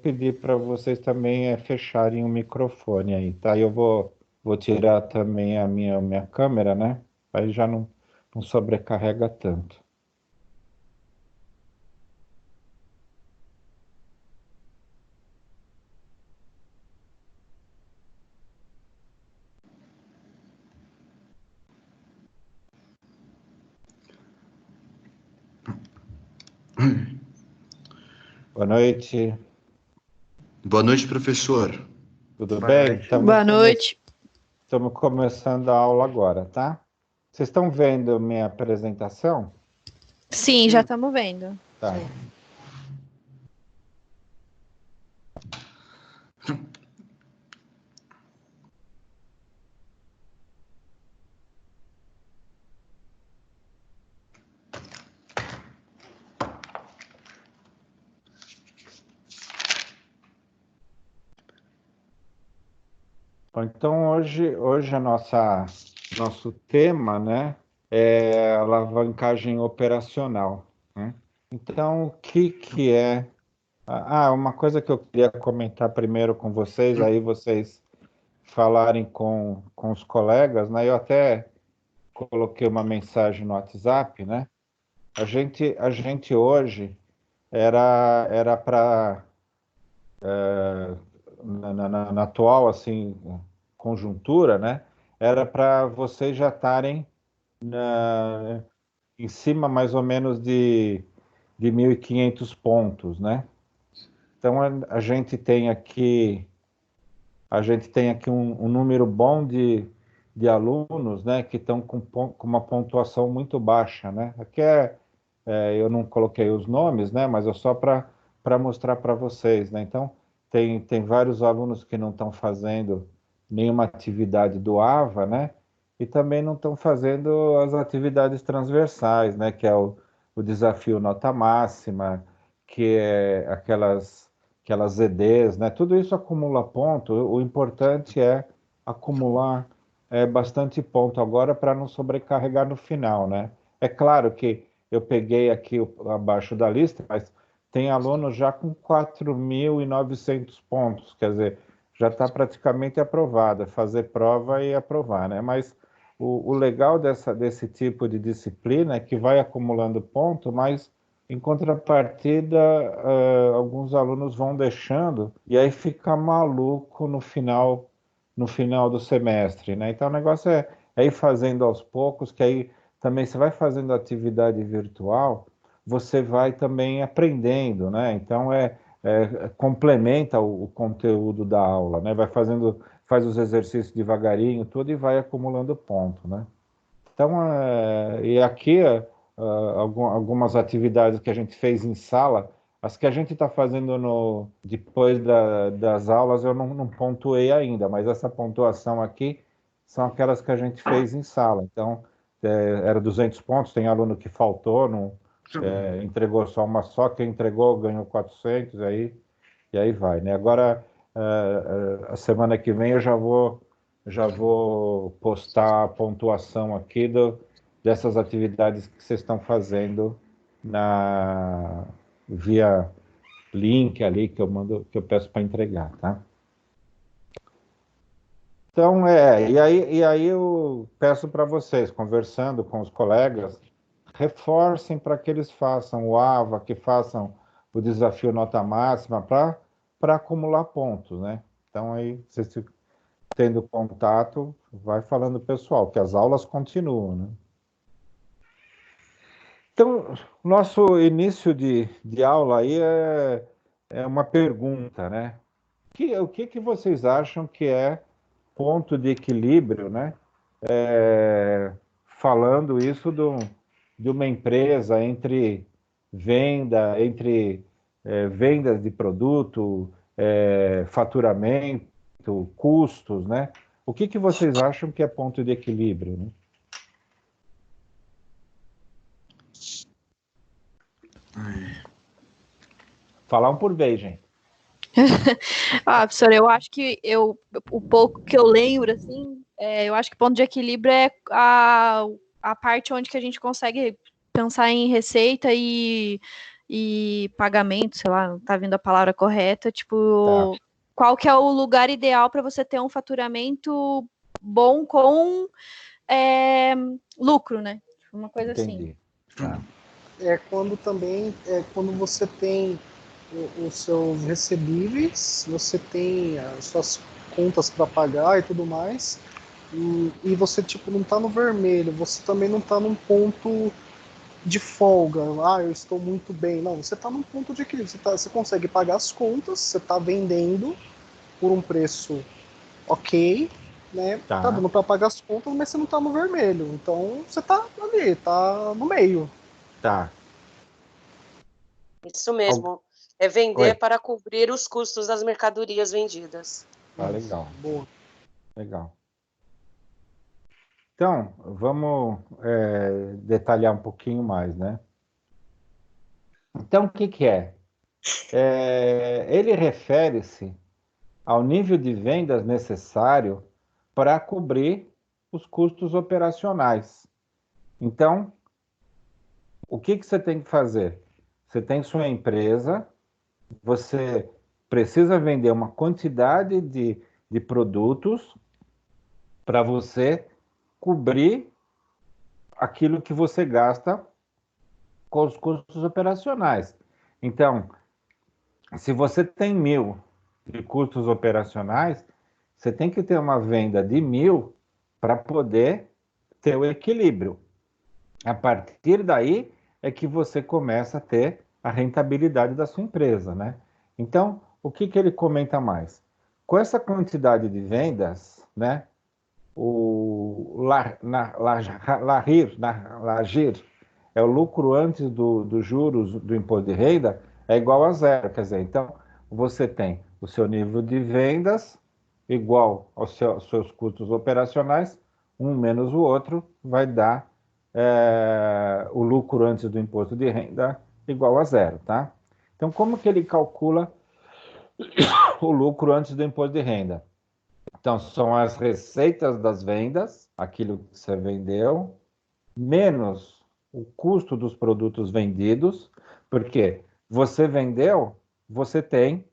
pedir para vocês também fecharem o microfone aí, tá? Eu vou tirar também a minha câmera, né? Aí já não sobrecarrega tanto. Boa noite, Boa noite, professor. tudo Boa bem? noite. Estamos Boa noite. começando a aula agora, tá? Vocês estão vendo minha apresentação? Sim, já estamos vendo. Tá. Bom, então hoje nosso tema, né, é alavancagem operacional, né? Então, o que é... uma coisa que eu queria comentar primeiro com vocês, aí vocês falarem com os colegas, né? Eu até coloquei uma mensagem no WhatsApp, né? A gente hoje era para na atual assim conjuntura, né? Era para vocês já estarem em cima mais ou menos de 1.500 pontos, né? Então a gente tem aqui um número bom de alunos, né, que estão com uma pontuação muito baixa, né? Aqui eu não coloquei os nomes, né, mas é só para mostrar para vocês, né? Então, tem vários alunos que não estão fazendo nenhuma atividade do AVA, né? E também não estão fazendo as atividades transversais, né? Que é o desafio nota máxima, que é aquelas EDs, né? Tudo isso acumula ponto. O importante é acumular bastante ponto agora para não sobrecarregar no final, né? É claro que eu peguei aqui abaixo da lista, mas tem aluno já com 4.900 pontos, quer dizer, já está praticamente aprovado, é fazer prova e aprovar, né? Mas o legal desse tipo de disciplina é que vai acumulando ponto, mas em contrapartida, alguns alunos vão deixando e aí fica maluco no final do semestre, né? Então o negócio é ir fazendo aos poucos, que aí também você vai fazendo atividade virtual, você vai também aprendendo, né? Então complementa o conteúdo da aula, né? Faz os exercícios devagarinho, tudo e vai acumulando ponto, né? Então, e aqui algumas atividades que a gente fez em sala, as que a gente está fazendo depois das aulas eu não pontuei ainda, mas essa pontuação aqui são aquelas que a gente fez em sala. Então, era 200 pontos, tem aluno que faltou, não, entregou só uma só, quem entregou ganhou 400, e aí vai, né? Agora, a semana que vem eu já vou postar a pontuação aqui dessas atividades que vocês estão fazendo via link ali que eu peço para entregar, tá? Então, e aí eu peço para vocês, conversando com os colegas, reforcem para que eles façam o AVA, que façam o desafio nota máxima para acumular pontos, né? Então, aí, vocês tendo contato, vai falando pessoal, que as aulas continuam, né? Então, nosso início de aula aí é uma pergunta, né? O que vocês acham que é ponto de equilíbrio, né? Falando isso de uma empresa entre vendas de produto, faturamento, custos, né? O que vocês acham que é ponto de equilíbrio, né? Falar um por vez, gente. Professora, eu acho que o pouco que eu lembro, assim, eu acho que ponto de equilíbrio é a parte onde que a gente consegue pensar em receita e e pagamento, sei lá, não tá vindo a palavra correta, tipo, Tá. qual que é o lugar ideal para você ter um faturamento bom com lucro, né? Uma coisa assim. Entendi. Tá. É quando também, quando você tem os seus recebíveis, você tem as suas contas para pagar e tudo mais, e você tipo não está no vermelho, você também não está num ponto de folga, eu estou muito bem. Não, você está num ponto de equilíbrio, você consegue pagar as contas, você está vendendo por um preço ok, né? Tá Tá. dando para pagar as contas, mas você não está no vermelho, então você está ali, está no meio. Tá. Isso mesmo. É Oi. vender para cobrir os custos das mercadorias vendidas. Tá, legal. Boa. Legal. Então, vamos detalhar um pouquinho mais, né? Então, o que que é? Ele refere-se ao nível de vendas necessário para cobrir os custos operacionais. Então, o que que você tem que fazer? Você tem sua empresa, você precisa vender uma quantidade de produtos para você cobrir aquilo que você gasta com os custos operacionais. Então, se você tem 1.000 de custos operacionais, você tem que ter uma venda de 1.000 para poder ter o equilíbrio. A partir daí é que você começa a ter a rentabilidade da sua empresa, né? Então, o que que ele comenta mais? Com essa quantidade de vendas, né? O LAGIR, é o lucro antes dos juros do imposto de renda, é igual a zero. Quer dizer, então, você tem o seu nível de vendas igual aos seus custos operacionais, um menos o outro vai dar o lucro antes do imposto de renda igual a zero, tá? Então, como que ele calcula o lucro antes do imposto de renda? Então, são as receitas das vendas, aquilo que você vendeu, menos o custo dos produtos vendidos, porque você vendeu, você tem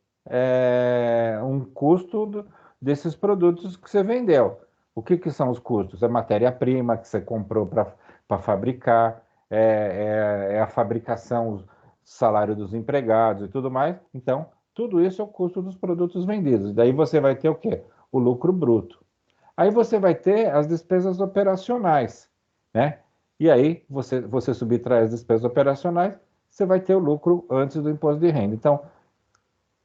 um custo desses produtos que você vendeu. O que que são os custos? É matéria-prima que você comprou para fabricar, é a fabricação, o salário dos empregados e tudo mais. Então, tudo isso é o custo dos produtos vendidos. Daí você vai ter o quê? O lucro bruto. Aí você vai ter as despesas operacionais, né? E aí você subtrai as despesas operacionais, você vai ter o lucro antes do imposto de renda. Então,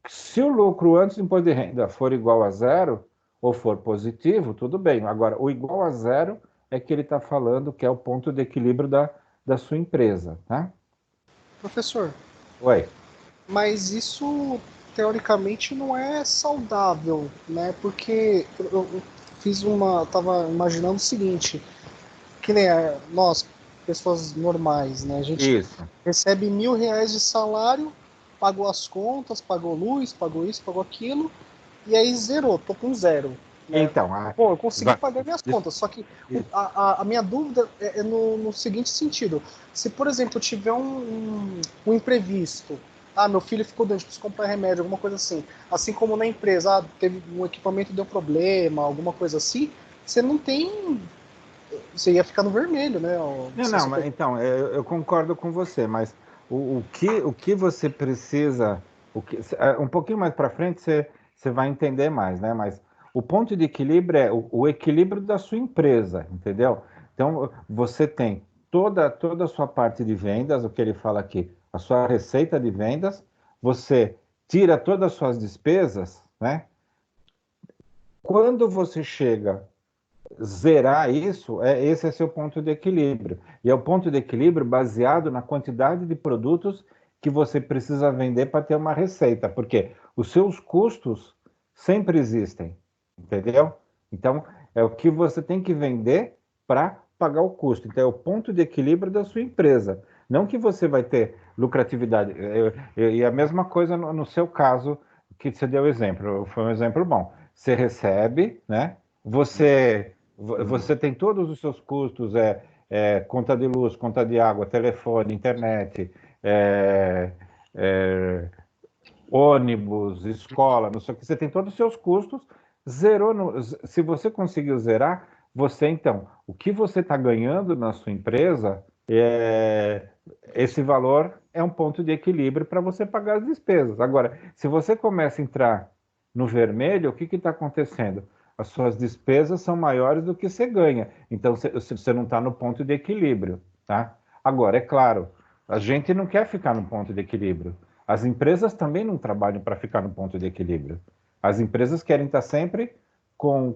se o lucro antes do imposto de renda for igual a zero, ou for positivo, tudo bem. Agora, o igual a zero é que ele está falando que é o ponto de equilíbrio da sua empresa, tá? Professor, Oi. mas isso teoricamente não é saudável, né? Porque tava imaginando o seguinte, que nem nós, pessoas normais, né? A gente Isso. recebe R$ 1.000 de salário, pagou as contas, pagou luz, pagou isso, pagou aquilo, e aí zerou, tô com zero. Né? Então, Pô, eu consegui pagar minhas contas, só que a minha dúvida é no seguinte sentido. Se, por exemplo, eu tiver um imprevisto, meu filho ficou doente, preciso comprar remédio, alguma coisa assim como na empresa, teve um equipamento deu problema, alguma coisa assim, você não tem, você ia ficar no vermelho, né? Não, mas, então, eu concordo com você, mas o que você precisa, um pouquinho mais para frente você vai entender mais, né? Mas o ponto de equilíbrio é o equilíbrio da sua empresa, entendeu? Então, você tem toda a sua parte de vendas, o que ele fala aqui, a sua receita de vendas, você tira todas as suas despesas, né? Quando você chega zerar isso, esse é seu ponto de equilíbrio. E é o ponto de equilíbrio baseado na quantidade de produtos que você precisa vender para ter uma receita, porque os seus custos sempre existem, entendeu? Então, é o que você tem que vender para pagar o custo. Então, é o ponto de equilíbrio da sua empresa. Não que você vai ter lucratividade. E a mesma coisa no seu caso, que você deu exemplo. Foi um exemplo bom. Você recebe, né? Você tem todos os seus custos, conta de luz, conta de água, telefone, internet, é, é, ônibus, escola, não sei o que, você tem todos os seus custos, zerou, se você conseguiu zerar, você então, o que você está ganhando na sua empresa, esse valor é um ponto de equilíbrio para você pagar as despesas. Agora, se você começa a entrar no vermelho, o que está acontecendo? As suas despesas são maiores do que você ganha, então você não está no ponto de equilíbrio, tá? Agora, é claro, a gente não quer ficar no ponto de equilíbrio. As empresas também não trabalham para ficar no ponto de equilíbrio. As empresas querem estar sempre com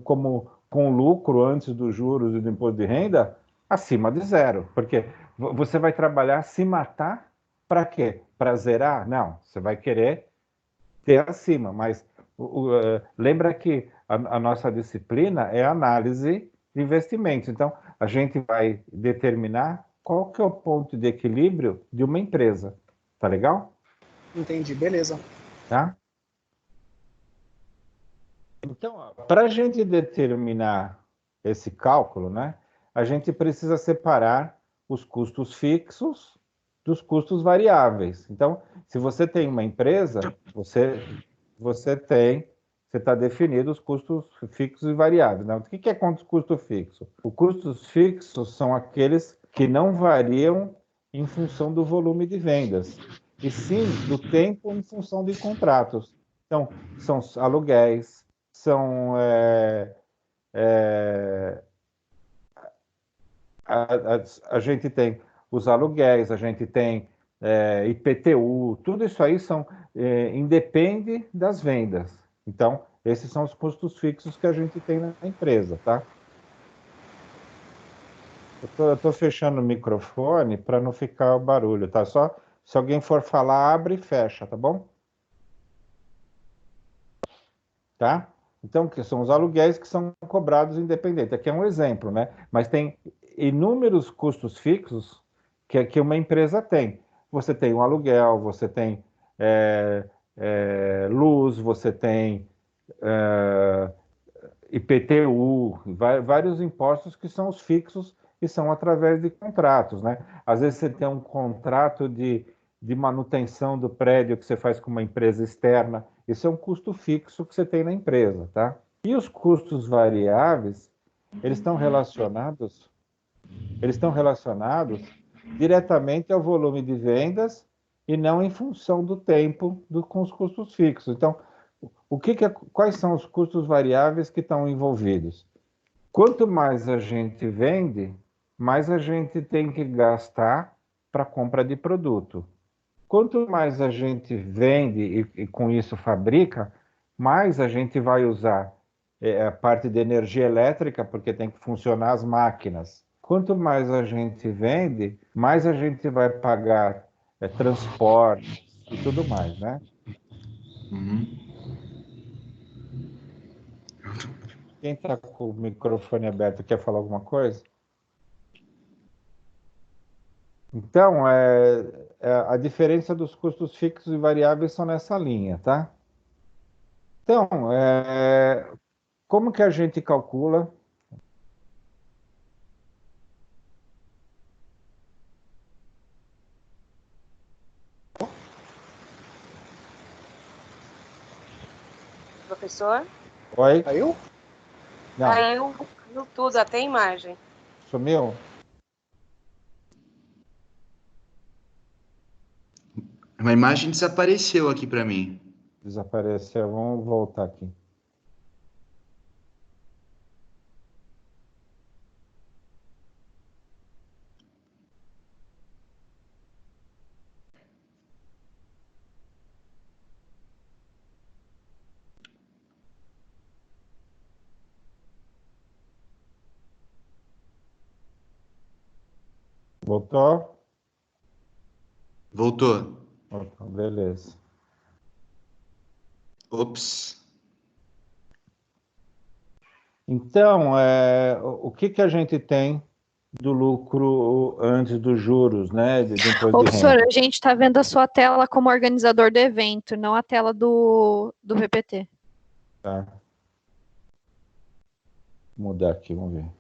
lucro antes dos juros e do imposto de renda acima de zero. Porque você vai trabalhar se matar para quê? Para zerar? Não, você vai querer ter acima. Mas lembra que a nossa disciplina é análise de investimentos. Então, a gente vai determinar qual que é o ponto de equilíbrio de uma empresa. Tá legal? Entendi, beleza. Tá? Então, para a gente determinar esse cálculo, né, a gente precisa separar os custos fixos dos custos variáveis. Então, se você tem uma empresa, você está definido os custos fixos e variáveis. Né? O que é custo fixo? Os custos fixos são aqueles que não variam em função do volume de vendas, e sim do tempo em função de contratos. Então, são aluguéis, são a gente tem os aluguéis, a gente tem IPTU, tudo isso aí independe das vendas. Então, esses são os custos fixos que a gente tem na empresa, tá? Eu estou fechando o microfone para não ficar o barulho, tá? Só se alguém for falar, abre e fecha, tá bom? Tá? Então, que são os aluguéis que são cobrados independente. Aqui é um exemplo, né? Mas tem inúmeros custos fixos que uma empresa tem. Você tem o aluguel, você tem luz, você tem IPTU, vários impostos que são os fixos e são através de contratos, né? Às vezes você tem um contrato de manutenção do prédio que você faz com uma empresa externa, isso é um custo fixo que você tem na empresa, tá? E os custos variáveis, eles estão relacionados diretamente ao volume de vendas e não em função do tempo com os custos fixos. Então, quais são os custos variáveis que estão envolvidos? Quanto mais a gente vende, mais a gente tem que gastar para compra de produto. Quanto mais a gente vende e com isso fabrica, mais a gente vai usar a parte de energia elétrica, porque tem que funcionar as máquinas. Quanto mais a gente vende, mais a gente vai pagar transporte e tudo mais, né? Uhum. Quem está com o microfone aberto quer falar alguma coisa? Então, a diferença dos custos fixos e variáveis são nessa linha, tá? Então, como que a gente calcula? Professor? Oi? Caiu? Não, Caiu tudo, até a imagem. sumiu? Uma imagem desapareceu aqui para mim. Desapareceu. Vamos voltar aqui. Voltou? Voltou. Voltou, beleza. Ops. Então, o que que a gente tem do lucro antes dos juros, né? Do imposto Ô, de professor, renda? a gente está vendo a sua tela como organizador do evento, não a tela do PPT. Tá. Vou mudar aqui, vamos ver.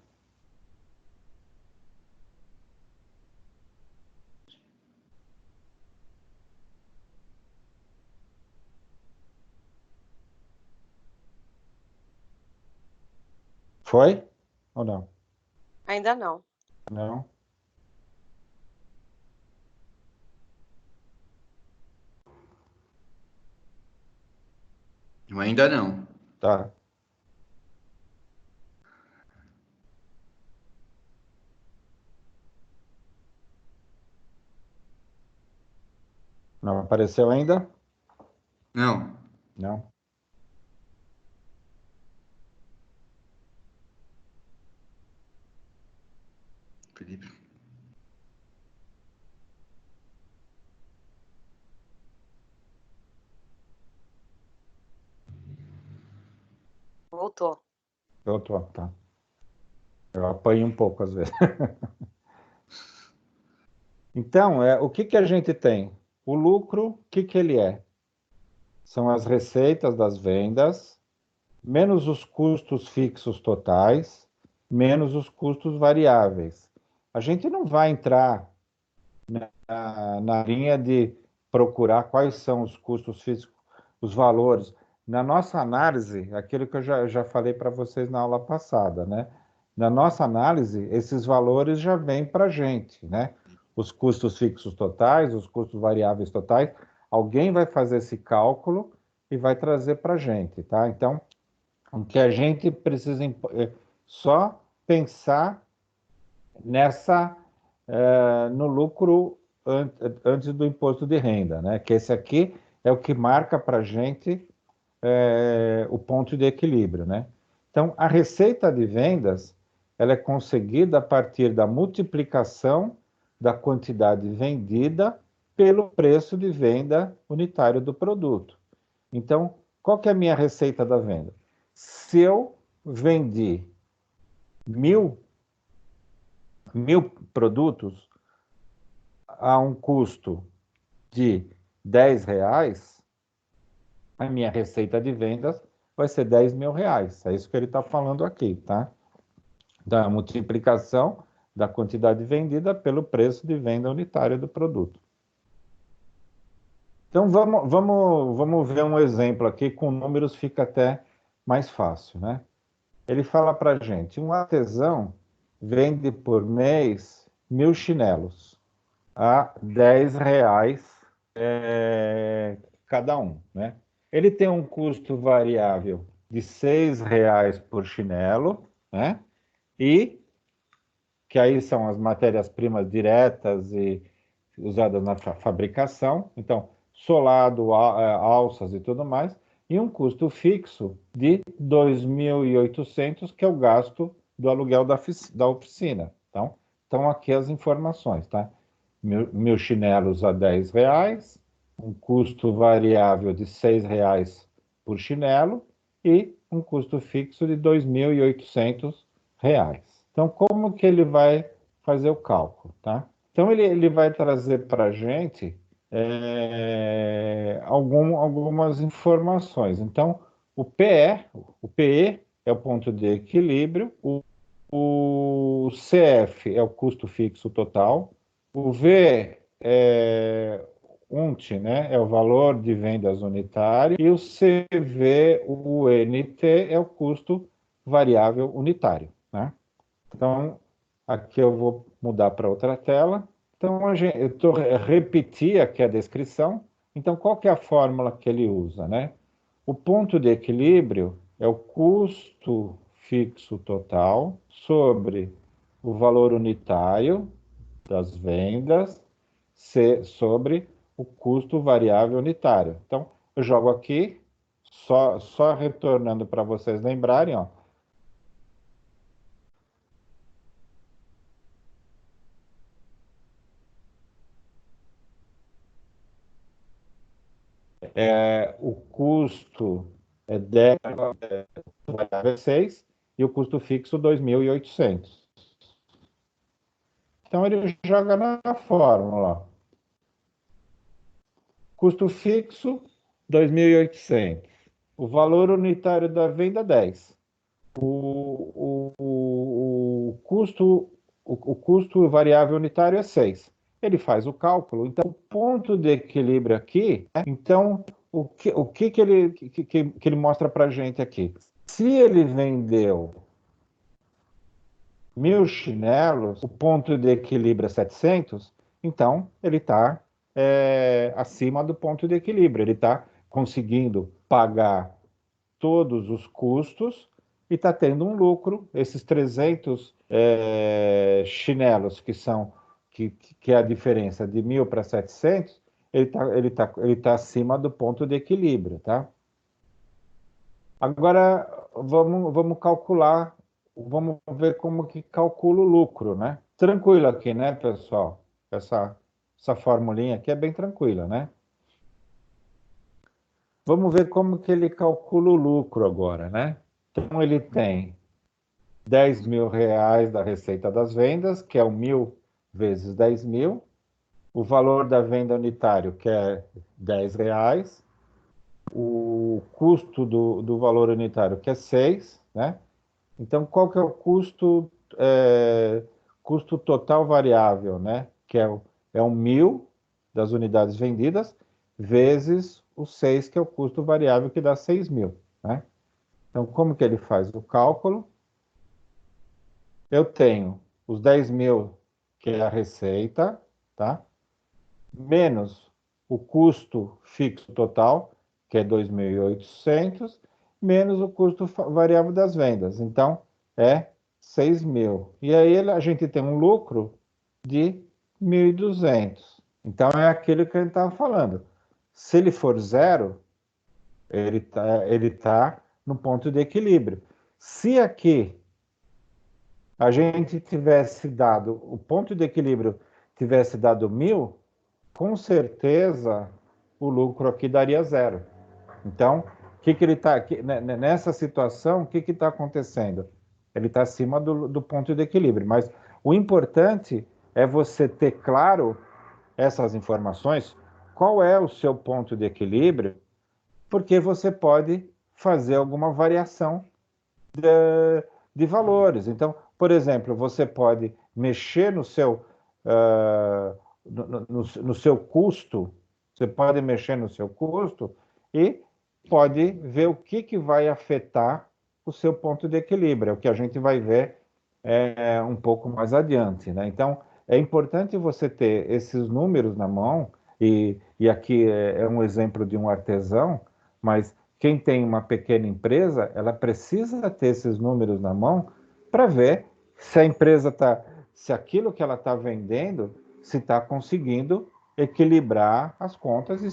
Foi ou não? Ainda não. Não? Ainda não. Tá. Não apareceu ainda? Não. Não. Felipe. Voltou. Eu tô, tá. Eu apanho um pouco às vezes. Então, o que que a gente tem? O lucro, o que que ele é? São as receitas das vendas, menos os custos fixos totais, menos os custos variáveis. A gente não vai entrar na linha de procurar quais são os custos físicos, os valores. Na nossa análise, aquilo que eu já falei para vocês na aula passada, né? Na nossa análise, esses valores já vêm para a gente, né? Os custos fixos totais, os custos variáveis totais, alguém vai fazer esse cálculo e vai trazer para a gente, tá? Então, o que a gente precisa só pensar no lucro antes do imposto de renda, né? Que esse aqui é o que marca para a gente o ponto de equilíbrio, né? Então, a receita de vendas, ela é conseguida a partir da multiplicação da quantidade vendida pelo preço de venda unitário do produto. Então, qual que é a minha receita da venda? Se eu vendi 1.000 produtos a um custo de R$ 10, a minha receita de vendas vai ser R$ 10.000. É isso que ele está falando aqui, tá? Da multiplicação da quantidade vendida pelo preço de venda unitária do produto. Então, vamos ver um exemplo aqui, com números fica até mais fácil, né? Ele fala para a gente, um artesão vende por mês 1.000 chinelos a R$ 10 cada um, né? Ele tem um custo variável de R$ 6 por chinelo, né? E que aí são as matérias-primas diretas e usadas na fabricação, então solado, alças e tudo mais, e um custo fixo de 2.800, que é o gasto do aluguel da oficina. Então aqui as informações, tá? 1.000 chinelos a R$ 10, um custo variável de R$ 6 por chinelo e um custo fixo de R$ 2.800. Então, como que ele vai fazer o cálculo, tá? Então, ele vai trazer para a gente algumas informações. Então, o PE é o ponto de equilíbrio, o CF é o custo fixo total, o V é UNT, né, é o valor de vendas unitário, e o CV, o NT, é o custo variável unitário, né? Então, aqui eu vou mudar para outra tela. Então, eu estou repetir aqui a descrição. Então, qual que é a fórmula que ele usa, né? O ponto de equilíbrio é o custo fixo total sobre o valor unitário das vendas sobre o custo variável unitário. Então, eu jogo aqui, só retornando para vocês lembrarem, ó, o custo é 10, variável 6, e o custo fixo 2.800. Então, ele joga na fórmula. Custo fixo, 2.800. O valor unitário da venda, 10. O custo variável unitário é 6. Ele faz o cálculo. Então, o ponto de equilíbrio aqui, né? Então, o que ele mostra para a gente aqui? Se ele vendeu 1.000 chinelos, o ponto de equilíbrio é 700, então ele está acima do ponto de equilíbrio. Ele está conseguindo pagar todos os custos e está tendo um lucro. Esses 300 chinelos que é a diferença de 1.000 para 700, ele tá acima do ponto de equilíbrio, tá? Agora vamos calcular, vamos ver como que calcula o lucro, né? Tranquilo aqui, né, pessoal? Essa formulinha aqui é bem tranquila, né? Vamos ver como que ele calcula o lucro agora, né? Então ele tem 10.000 reais da receita das vendas, que é o 1.000 vezes 10.000, o valor da venda unitário, que é 10 reais, o custo do valor unitário, que é 6, né? Então, qual que é o custo total variável, né? Que é o 1.000 das unidades vendidas, vezes o 6, que é o custo variável, que dá 6.000, né? Então, como que ele faz o cálculo? Eu tenho os 10.000, que é a receita, tá? Menos o custo fixo total, que é 2.800, menos o custo variável das vendas. Então, é 6.000. E aí a gente tem um lucro de 1.200. Então, é aquilo que a gente estava falando. Se ele for zero, ele tá no ponto de equilíbrio. Se aqui a gente tivesse dado, o ponto de equilíbrio tivesse dado 1.000, com certeza o lucro aqui daria zero. Então, que ele está nessa situação? O que está acontecendo? Ele está acima do ponto de equilíbrio. Mas o importante é você ter claro essas informações, qual é o seu ponto de equilíbrio, porque você pode fazer alguma variação de valores. Então, por exemplo, você pode mexer no seu custo, você pode mexer no seu custo e pode ver o que vai afetar o seu ponto de equilíbrio, é o que a gente vai ver um pouco mais adiante, né? Então, é importante você ter esses números na mão, e aqui é um exemplo de um artesão, mas quem tem uma pequena empresa, ela precisa ter esses números na mão para ver se a empresa se aquilo que ela está vendendo, se está conseguindo equilibrar as contas e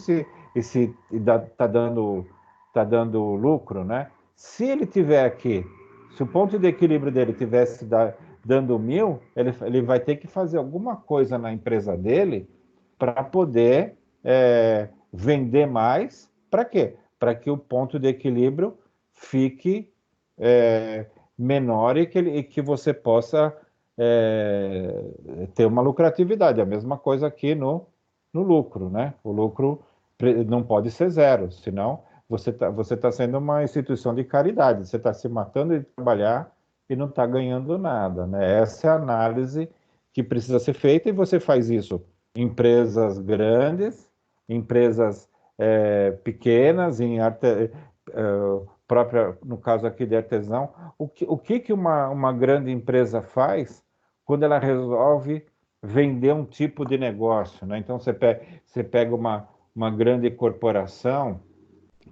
se tá dando lucro, né? Se ele tiver aqui, se o ponto de equilíbrio dele tivesse dando 1.000, ele vai ter que fazer alguma coisa na empresa dele para poder vender mais. Para quê? Para que o ponto de equilíbrio fique menor e que você possa ter uma lucratividade. A mesma coisa aqui no lucro, né? O lucro não pode ser zero, senão você tá sendo uma instituição de caridade, você está se matando de trabalhar e não está ganhando nada, né? Essa é a análise que precisa ser feita, e você faz isso em empresas grandes, empresas pequenas, própria, no caso aqui de artesão. O que uma grande empresa faz quando ela resolve vender um tipo de negócio, né? Então, você pega uma grande corporação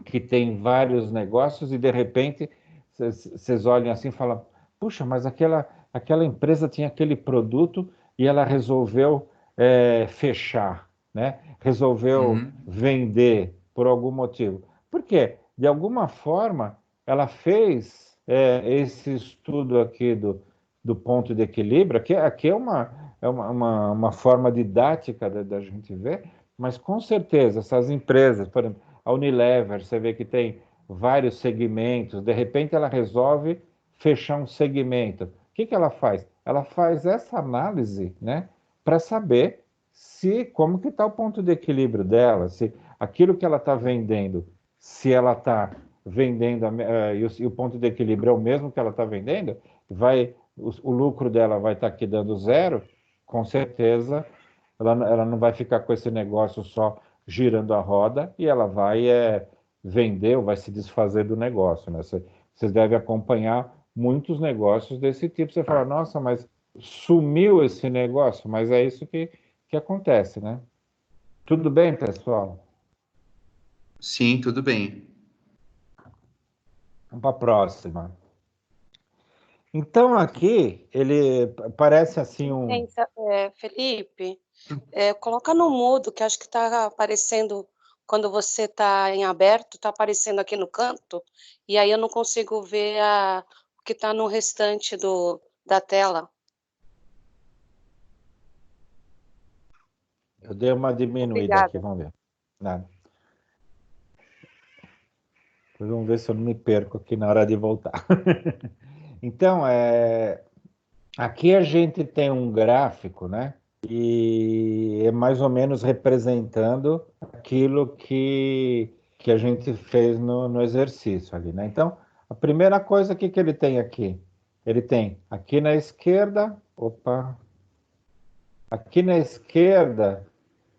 que tem vários negócios e, de repente, vocês olham assim e falam: puxa, mas aquela empresa tinha aquele produto e ela resolveu fechar, né? Resolveu Uhum. vender por algum motivo. Por quê? De alguma forma, ela fez esse estudo aqui do ponto de equilíbrio. Aqui é uma forma didática da gente ver, mas com certeza essas empresas, por exemplo, a Unilever, você vê que tem vários segmentos, de repente ela resolve fechar um segmento. O que ela faz? Ela faz essa análise, né, para saber como que está o ponto de equilíbrio dela, se aquilo que ela está vendendo, se ela está vendendo, e o ponto de equilíbrio é o mesmo que ela está vendendo, o lucro dela vai estar aqui dando zero, com certeza ela não vai ficar com esse negócio só girando a roda, e ela vai vender ou vai se desfazer do negócio, né? Vocês devem acompanhar muitos negócios desse tipo. Você fala, nossa, mas sumiu esse negócio, mas é isso que acontece, né? Tudo bem, pessoal? Sim, tudo bem. Vamos para a próxima. Então, aqui, ele parece assim um... Pensa, Felipe, coloca no mudo, que acho que está aparecendo, quando você está em aberto, está aparecendo aqui no canto, e aí eu não consigo ver o que está no restante da tela. Eu dei uma diminuída aqui, Obrigada. vamos ver. Nada. Vamos ver se eu não me perco aqui na hora de voltar. Então, aqui a gente tem um gráfico, né? E é mais ou menos representando aquilo que a gente fez no exercício ali, né? Então, a primeira coisa, que ele tem aqui? Ele tem aqui na esquerda, aqui na esquerda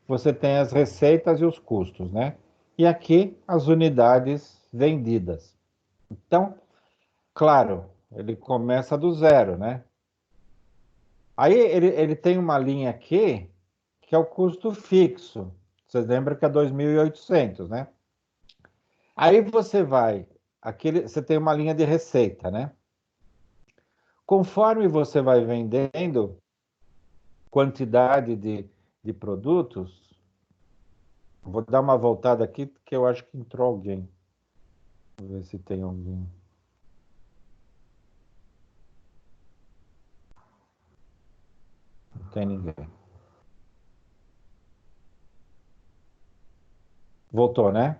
você tem as receitas e os custos, né? E aqui as unidades vendidas. Então, claro, ele começa do zero, né? Aí ele tem uma linha aqui que é o custo fixo. Vocês lembram que é 2.800, né? Aí você tem uma linha de receita, né? Conforme você vai vendendo quantidade de produtos, vou dar uma voltada aqui, porque eu acho que entrou alguém. Vou ver se tem alguém. Não tem ninguém. Voltou, né?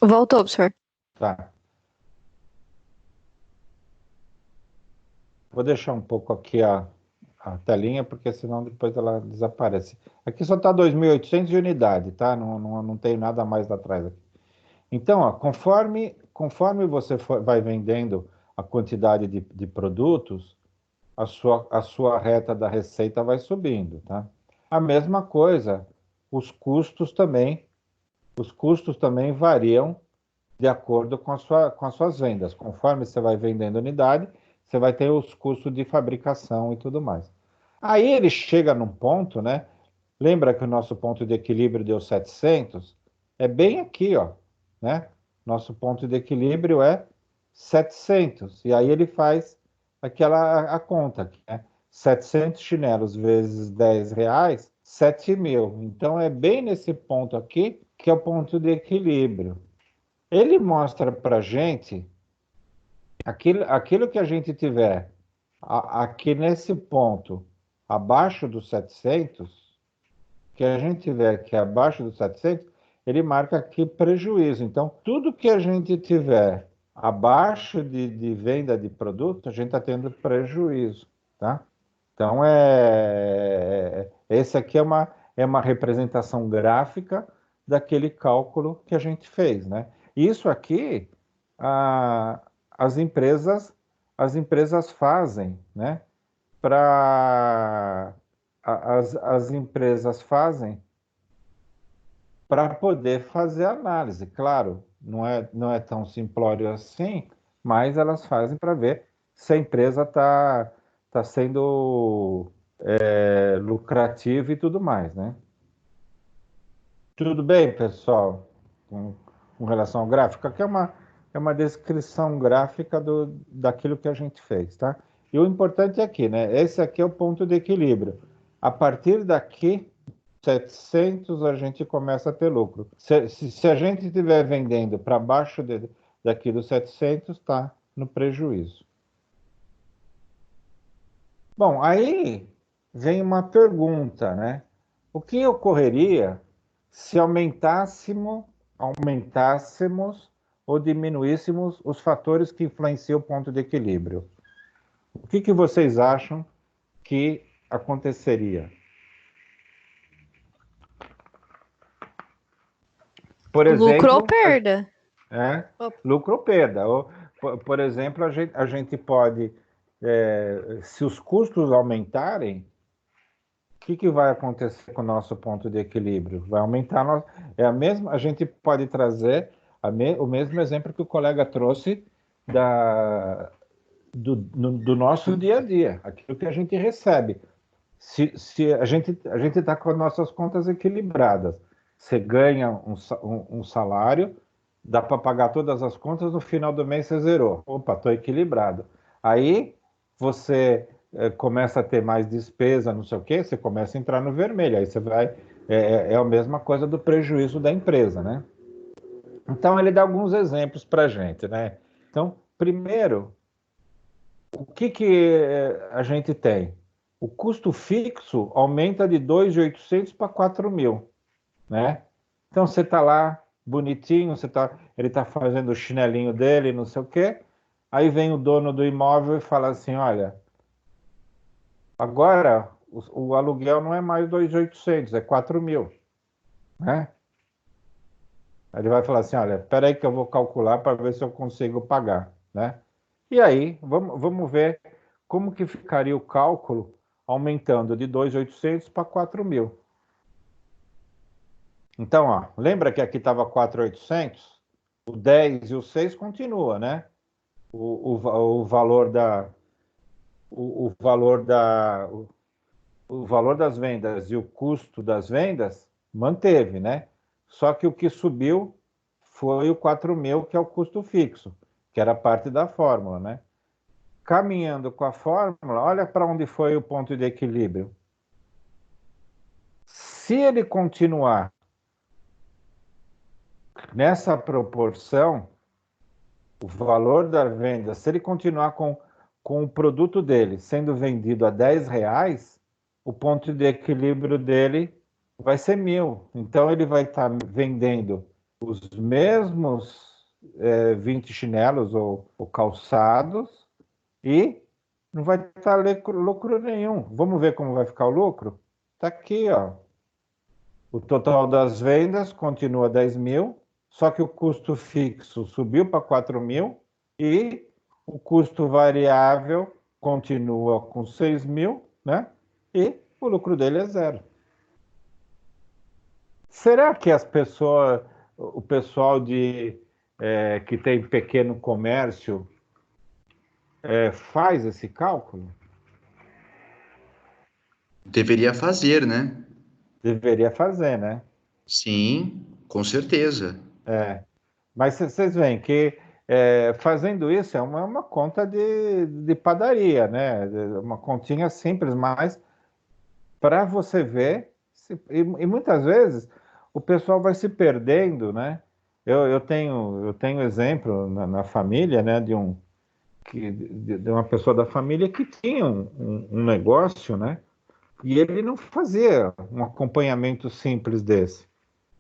Voltou, professor. Tá. Vou deixar um pouco aqui a telinha, porque senão depois ela desaparece. Aqui só está 2.800 de unidade, tá? Não tem nada mais atrás aqui. Então, ó, conforme você vai vendendo a quantidade de produtos, a sua reta da receita vai subindo, tá? A mesma coisa, os custos também. Os custos também variam de acordo com as suas vendas. Conforme você vai vendendo unidade, você vai ter os custos de fabricação e tudo mais. Aí ele chega num ponto, né? Lembra que o nosso ponto de equilíbrio deu 700? É bem aqui, ó, né? Nosso ponto de equilíbrio é 700. E aí ele faz a conta aqui, né? 700 chinelos vezes R$ 10, 7.000. Então é bem nesse ponto aqui que é o ponto de equilíbrio. Ele mostra para a gente aquilo que a gente tiver aqui nesse ponto abaixo dos 700, que a gente tiver aqui abaixo dos 700, ele marca aqui prejuízo. Então, tudo que a gente tiver abaixo de venda de produto, a gente está tendo prejuízo, tá? Então, esse aqui é uma representação gráfica daquele cálculo que a gente fez, né? Isso aqui, a, as empresas, as empresas fazem, né? As empresas fazem para poder fazer análise. Claro, não é tão simplório assim, mas elas fazem para ver se a empresa tá sendo lucrativa e tudo mais, né? Tudo bem, pessoal, com relação ao gráfico? Aqui é uma descrição gráfica daquilo que a gente fez, tá? E o importante é aqui, né? Esse aqui é o ponto de equilíbrio. A partir daqui, 700, a gente começa a ter lucro. Se a gente estiver vendendo para baixo daqui dos 700, está no prejuízo. Bom, aí vem uma pergunta, né? O que ocorreria se aumentássemos ou diminuíssemos os fatores que influenciam o ponto de equilíbrio? O que vocês acham que aconteceria? Por Lucro ou exemplo, perda? lucro ou perda. Por exemplo, a gente pode, se os custos aumentarem, o que vai acontecer com o nosso ponto de equilíbrio? Vai aumentar. A gente pode trazer o mesmo exemplo que o colega trouxe do nosso dia a dia, aquilo que a gente recebe. Se a gente está com as nossas contas equilibradas, você ganha um salário, dá para pagar todas as contas, no final do mês você zerou. Opa, estou equilibrado. Aí você começa a ter mais despesa, não sei o quê, você começa a entrar no vermelho. Aí você vai... É a mesma coisa do prejuízo da empresa, né? Então, ele dá alguns exemplos para a gente, né? Então, primeiro, o que a gente tem? O custo fixo aumenta de 2.800 para 4.000, né? Então, você está lá, bonitinho, ele está fazendo o chinelinho dele, não sei o quê, aí vem o dono do imóvel e fala assim, olha, agora o aluguel não é mais 2.800, é 4.000, né? Aí ele vai falar assim, olha, espera aí que eu vou calcular para ver se eu consigo pagar, né? E aí, vamos ver como que ficaria o cálculo aumentando de 2.800 para 4.000. Então, ó, lembra que aqui estava 4.800? O 10 e o 6 continua, né? O valor das vendas e o custo das vendas manteve, né? Só que o que subiu foi o 4.000, que é o custo fixo, que era parte da fórmula, né? Caminhando com a fórmula, olha para onde foi o ponto de equilíbrio. Se ele continuar nessa proporção, o valor da venda, se ele continuar com o produto dele sendo vendido a R$10, o ponto de equilíbrio dele vai ser 1.000. Então, ele vai estar vendendo os mesmos 20 chinelos ou calçados e não vai estar lucro nenhum. Vamos ver como vai ficar o lucro? Está aqui, ó. O total das vendas continua 10.000, só que o custo fixo subiu para 4.000 e o custo variável continua com 6.000, né? E o lucro dele é zero. Será que o pessoal que tem pequeno comércio faz esse cálculo? Deveria fazer, né? Deveria fazer, né? Sim, com certeza. Mas vocês veem que fazendo isso é uma conta de padaria, né? Uma continha simples, mas para você ver, e muitas vezes o pessoal vai se perdendo, né? Eu tenho exemplo na família, né, de uma pessoa da família que tinha um negócio, né? E ele não fazia um acompanhamento simples desse.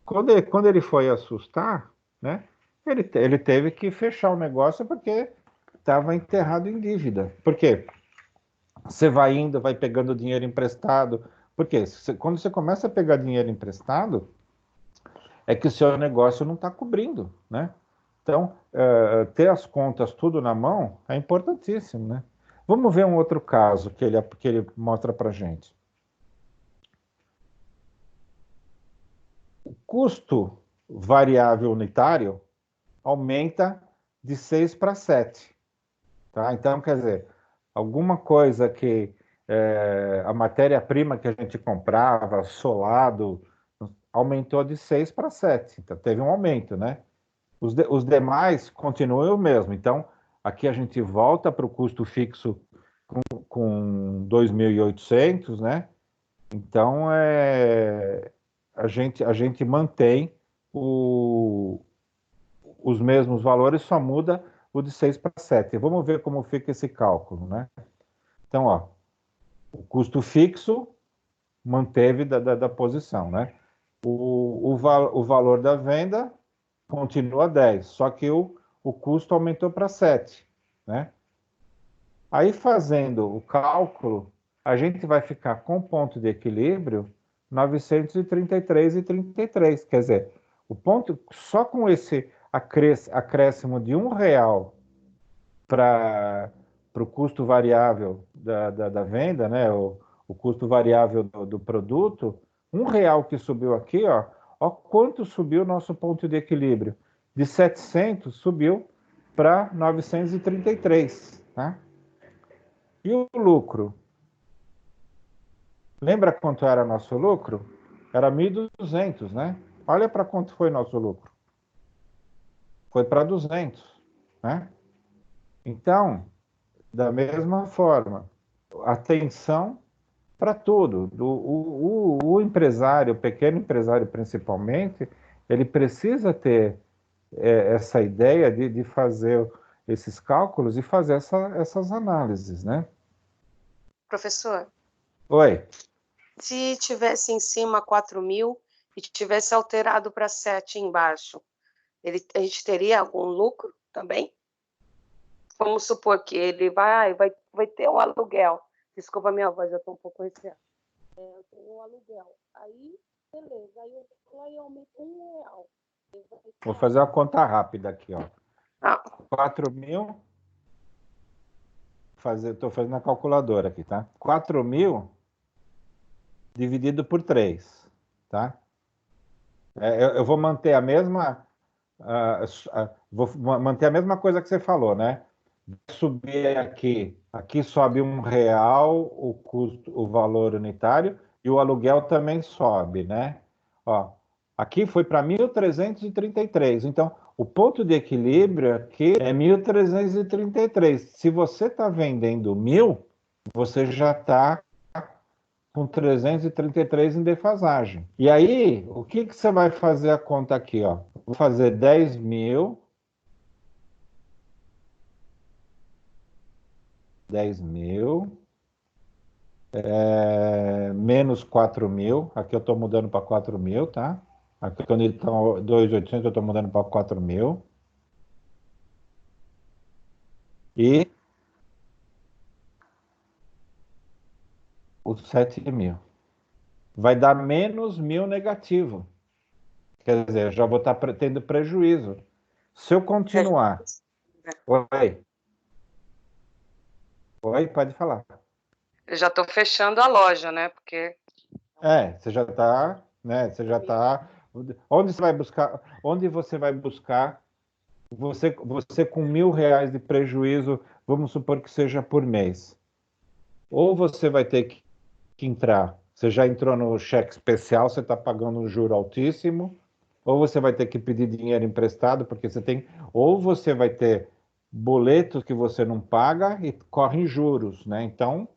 Quando ele foi assustar, né? Ele teve que fechar o negócio porque estava enterrado em dívida. Por quê? Você vai indo, vai pegando dinheiro emprestado. Porque quando você começa a pegar dinheiro emprestado, é que o seu negócio não está cobrindo, né? Então, ter as contas tudo na mão é importantíssimo, né? Vamos ver um outro caso que ele mostra para gente. O custo variável unitário aumenta de 6 para 7. Tá? Então, quer dizer, alguma coisa que a matéria-prima que a gente comprava, solado, aumentou de 6 para 7. Então, teve um aumento, né? Os demais continuam o mesmo. Então, aqui a gente volta para o custo fixo com 2.800, né? Então, a gente mantém os mesmos valores, só muda o de 6 para 7. Vamos ver como fica esse cálculo, né? Então, ó, o custo fixo manteve da posição, né? O valor da venda continua 10, só que o custo aumentou para 7, né? Aí, fazendo o cálculo, a gente vai ficar com ponto de equilíbrio 933,33. Quer dizer, o ponto, só com esse acréscimo de R$1 para o custo variável da venda, né? O custo variável do produto, R$1 que subiu aqui, ó quanto subiu o nosso ponto de equilíbrio. De 700 subiu para 933, tá? E o lucro? Lembra quanto era nosso lucro? Era 1.200, né? Olha para quanto foi nosso lucro. Foi para 200, né? Então, da mesma forma, atenção para tudo. O empresário, o pequeno empresário principalmente, ele precisa ter essa ideia de fazer esses cálculos e fazer essas análises, né? Professor, Oi. se tivesse em cima 4.000 e tivesse alterado para 7 embaixo, a gente teria algum lucro também? Vamos supor que ele vai ter um aluguel. Desculpa a minha voz, eu estou um pouco receada. Eu tenho um aluguel. Aí, beleza. Aí eu vou lá e aumento R$1. Vou fazer uma conta rápida aqui, ó. 4.000. Estou fazendo a calculadora aqui, tá? 4.000 dividido por 3, tá? Eu vou manter a mesma... vou manter a mesma coisa que você falou, né? Subir aqui sobe R$1 o custo, o valor unitário, e o aluguel também sobe, né? Ó, aqui foi para 1.333. Então, o ponto de equilíbrio aqui é 1.333. Se você está vendendo 1.000, você já está com 333 em defasagem. E aí, o que você vai fazer a conta aqui, ó? Vou fazer 10.000 menos 4.000. Aqui eu estou mudando para 4.000, tá? Aqui quando ele está 2.800, eu estou mudando para 4.000. E os 7.000. Vai dar menos 1.000 negativo. Quer dizer, eu já vou estar tendo prejuízo. Se eu continuar... Oi. Oi, pode falar. Eu já estou fechando a loja, né? Porque... você já está, né? Você já está... Onde você vai buscar? Onde você vai buscar? Você com R$1.000 de prejuízo, vamos supor que seja por mês. Ou você vai ter que entrar, você já entrou no cheque especial, você está pagando um juro altíssimo, ou você vai ter que pedir dinheiro emprestado, porque você tem... Ou você vai ter boletos que você não paga e correm juros, né? Então,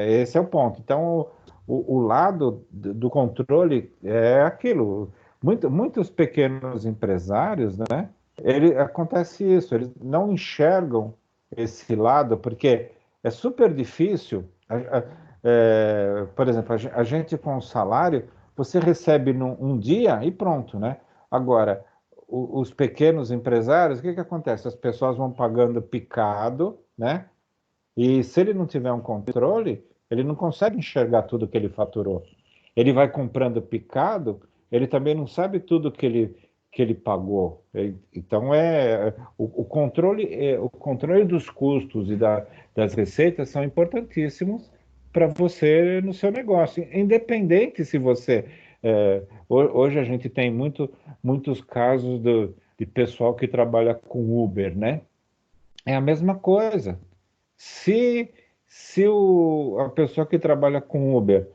esse é o ponto. Então, o lado do controle é aquilo. Muitos pequenos empresários, né? Acontece isso, eles não enxergam esse lado, porque é super difícil. Por exemplo, a gente com o salário, você recebe um dia e pronto, né? Agora, os pequenos empresários, o que acontece? As pessoas vão pagando picado, né? E se ele não tiver um controle, ele não consegue enxergar tudo que ele faturou. Ele vai comprando picado, ele também não sabe tudo que ele pagou. Então, o controle dos custos e das receitas são importantíssimos para você no seu negócio. Independente se você... hoje a gente tem muitos casos de pessoal que trabalha com Uber, né? É a mesma coisa. Se a pessoa que trabalha com Uber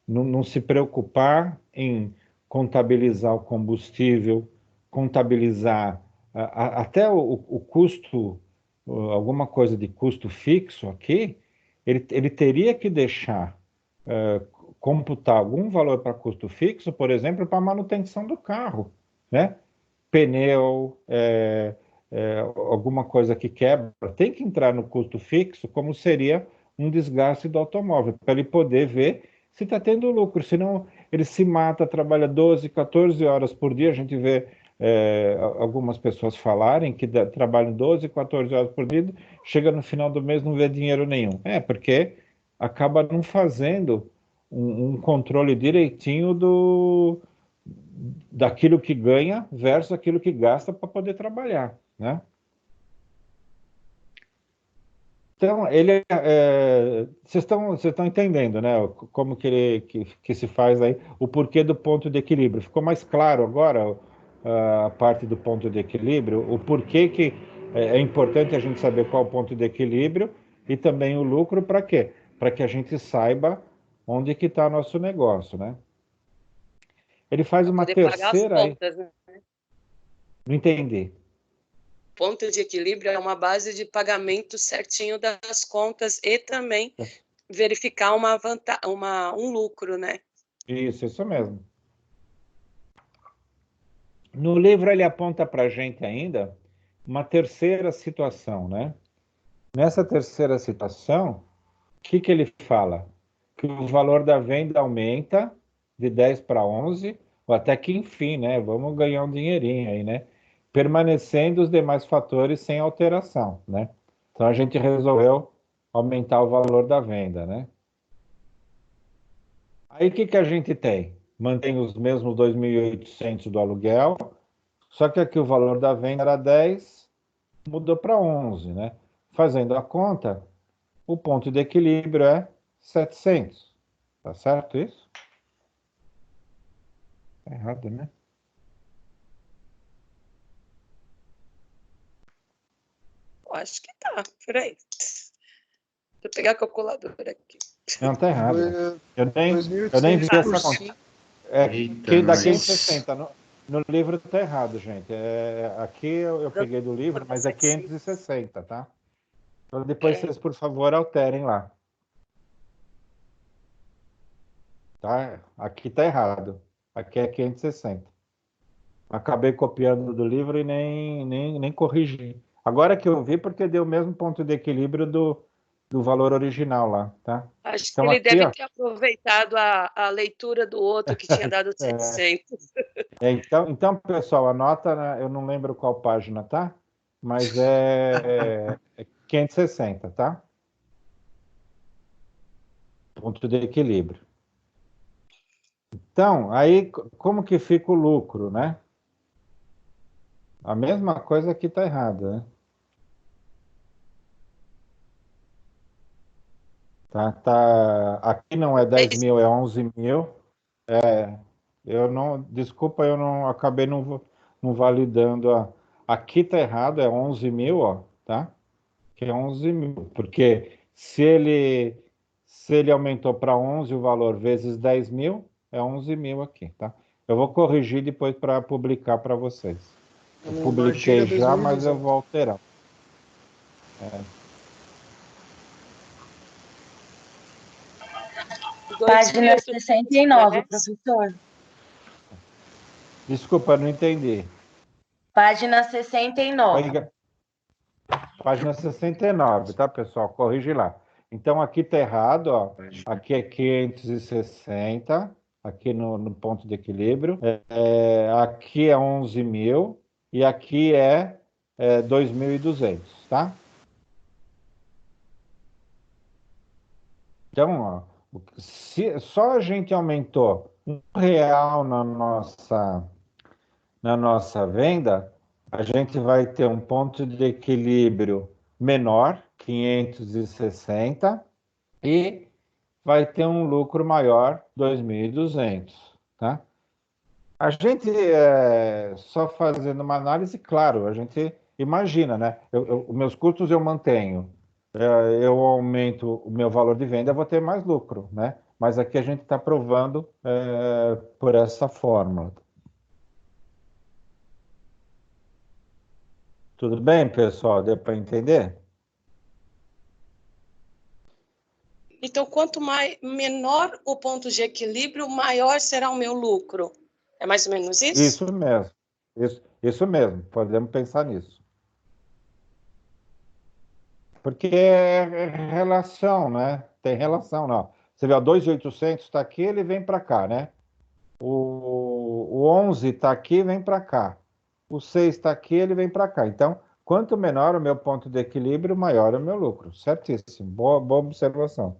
não se preocupar em contabilizar o combustível, contabilizar até o custo, alguma coisa de custo fixo aqui, ele teria que deixar computar algum valor para custo fixo, por exemplo, para manutenção do carro, né? Pneu, alguma coisa que quebra, tem que entrar no custo fixo, como seria um desgaste do automóvel, para ele poder ver se está tendo lucro. Senão, ele se mata, trabalha 12, 14 horas por dia. A gente vê algumas pessoas falarem que trabalham 12, 14 horas por dia, chega no final do mês não vê dinheiro nenhum. Porque acaba não fazendo um controle direitinho daquilo que ganha versus aquilo que gasta para poder trabalhar, né? Então, vocês estão entendendo, né? Como que se faz aí, o porquê do ponto de equilíbrio. Ficou mais claro agora a parte do ponto de equilíbrio, o porquê que é importante a gente saber qual é o ponto de equilíbrio e também o lucro, para quê? Para que a gente saiba onde que está nosso negócio, né? Ele faz Para uma poder pagar as terceira aí. contas, né? Não entendi. Ponto de equilíbrio é uma base de pagamento certinho das contas e também verificar um lucro, né? Isso mesmo. No livro ele aponta para a gente ainda uma terceira situação, né? Nessa terceira situação, o que ele fala? Que o valor da venda aumenta de 10 para 11, ou até que enfim, né? Vamos ganhar um dinheirinho aí, né? Permanecendo os demais fatores sem alteração, né? Então a gente resolveu aumentar o valor da venda, né? Aí o que a gente tem? Mantém os mesmos 2.800 do aluguel, só que aqui o valor da venda era 10, mudou para 11, né? Fazendo a conta, o ponto de equilíbrio é 700. Tá certo isso? Tá errado, né? Eu acho que tá, por aí. Vou pegar a calculadora aqui. Não, tá errado. Eu nem vi 2.800 por essa conta. 5. Eita, Que da nós. 560. No livro tá errado, gente. Aqui eu peguei do livro, mas é 560, tá? Então depois vocês, por favor, alterem lá. Tá? Aqui tá errado. Aqui é 560. Acabei copiando do livro e nem corrigi. Agora que eu vi, porque deu o mesmo ponto de equilíbrio do valor original lá, tá? Acho que Então ele aqui, deve ó, ter aproveitado a leitura do outro que tinha dado 700. então, pessoal, anota, né? Eu não lembro qual página, tá? Mas é 560, tá? Ponto de equilíbrio. Então, aí como que fica o lucro, né? A mesma coisa aqui tá errada, né? Aqui não é 10 mil, é 11 mil. Desculpa, eu não acabei não validando. Aqui tá errado, é 11 mil, ó, tá? Que é 11 mil, porque se ele aumentou para 11 o valor vezes 10 mil, é 11 mil aqui, tá? Eu vou corrigir depois para publicar para vocês. Eu publiquei já, mas eu vou alterar. Página 69, professor. Desculpa, não entendi. Página 69. Página 69, tá, pessoal? Corrige lá. Então, aqui tá errado, ó. Aqui é 560, aqui no ponto de equilíbrio. Aqui é 11 mil e aqui é 2.200, tá? Então, ó, se só a gente aumentou R$ 1 na nossa venda, a gente vai ter um ponto de equilíbrio menor, 560, e vai ter um lucro maior, 2.200, tá? A gente, só fazendo uma análise, claro, a gente imagina, né? Os meus custos eu mantenho, eu aumento o meu valor de venda, eu vou ter mais lucro, né? Mas aqui a gente está provando por essa fórmula. Tudo bem, pessoal? Deu para entender? Então, quanto menor o ponto de equilíbrio, maior será o meu lucro. É mais ou menos isso? Isso mesmo. Isso mesmo. Podemos pensar nisso. Porque é relação, né? Tem relação, não. Você vê, o 2.800 está aqui, ele vem para cá, né? O 11 está aqui, vem para cá. O 6 está aqui, ele vem para cá. Então, quanto menor o meu ponto de equilíbrio, maior é o meu lucro. Certíssimo. Boa observação.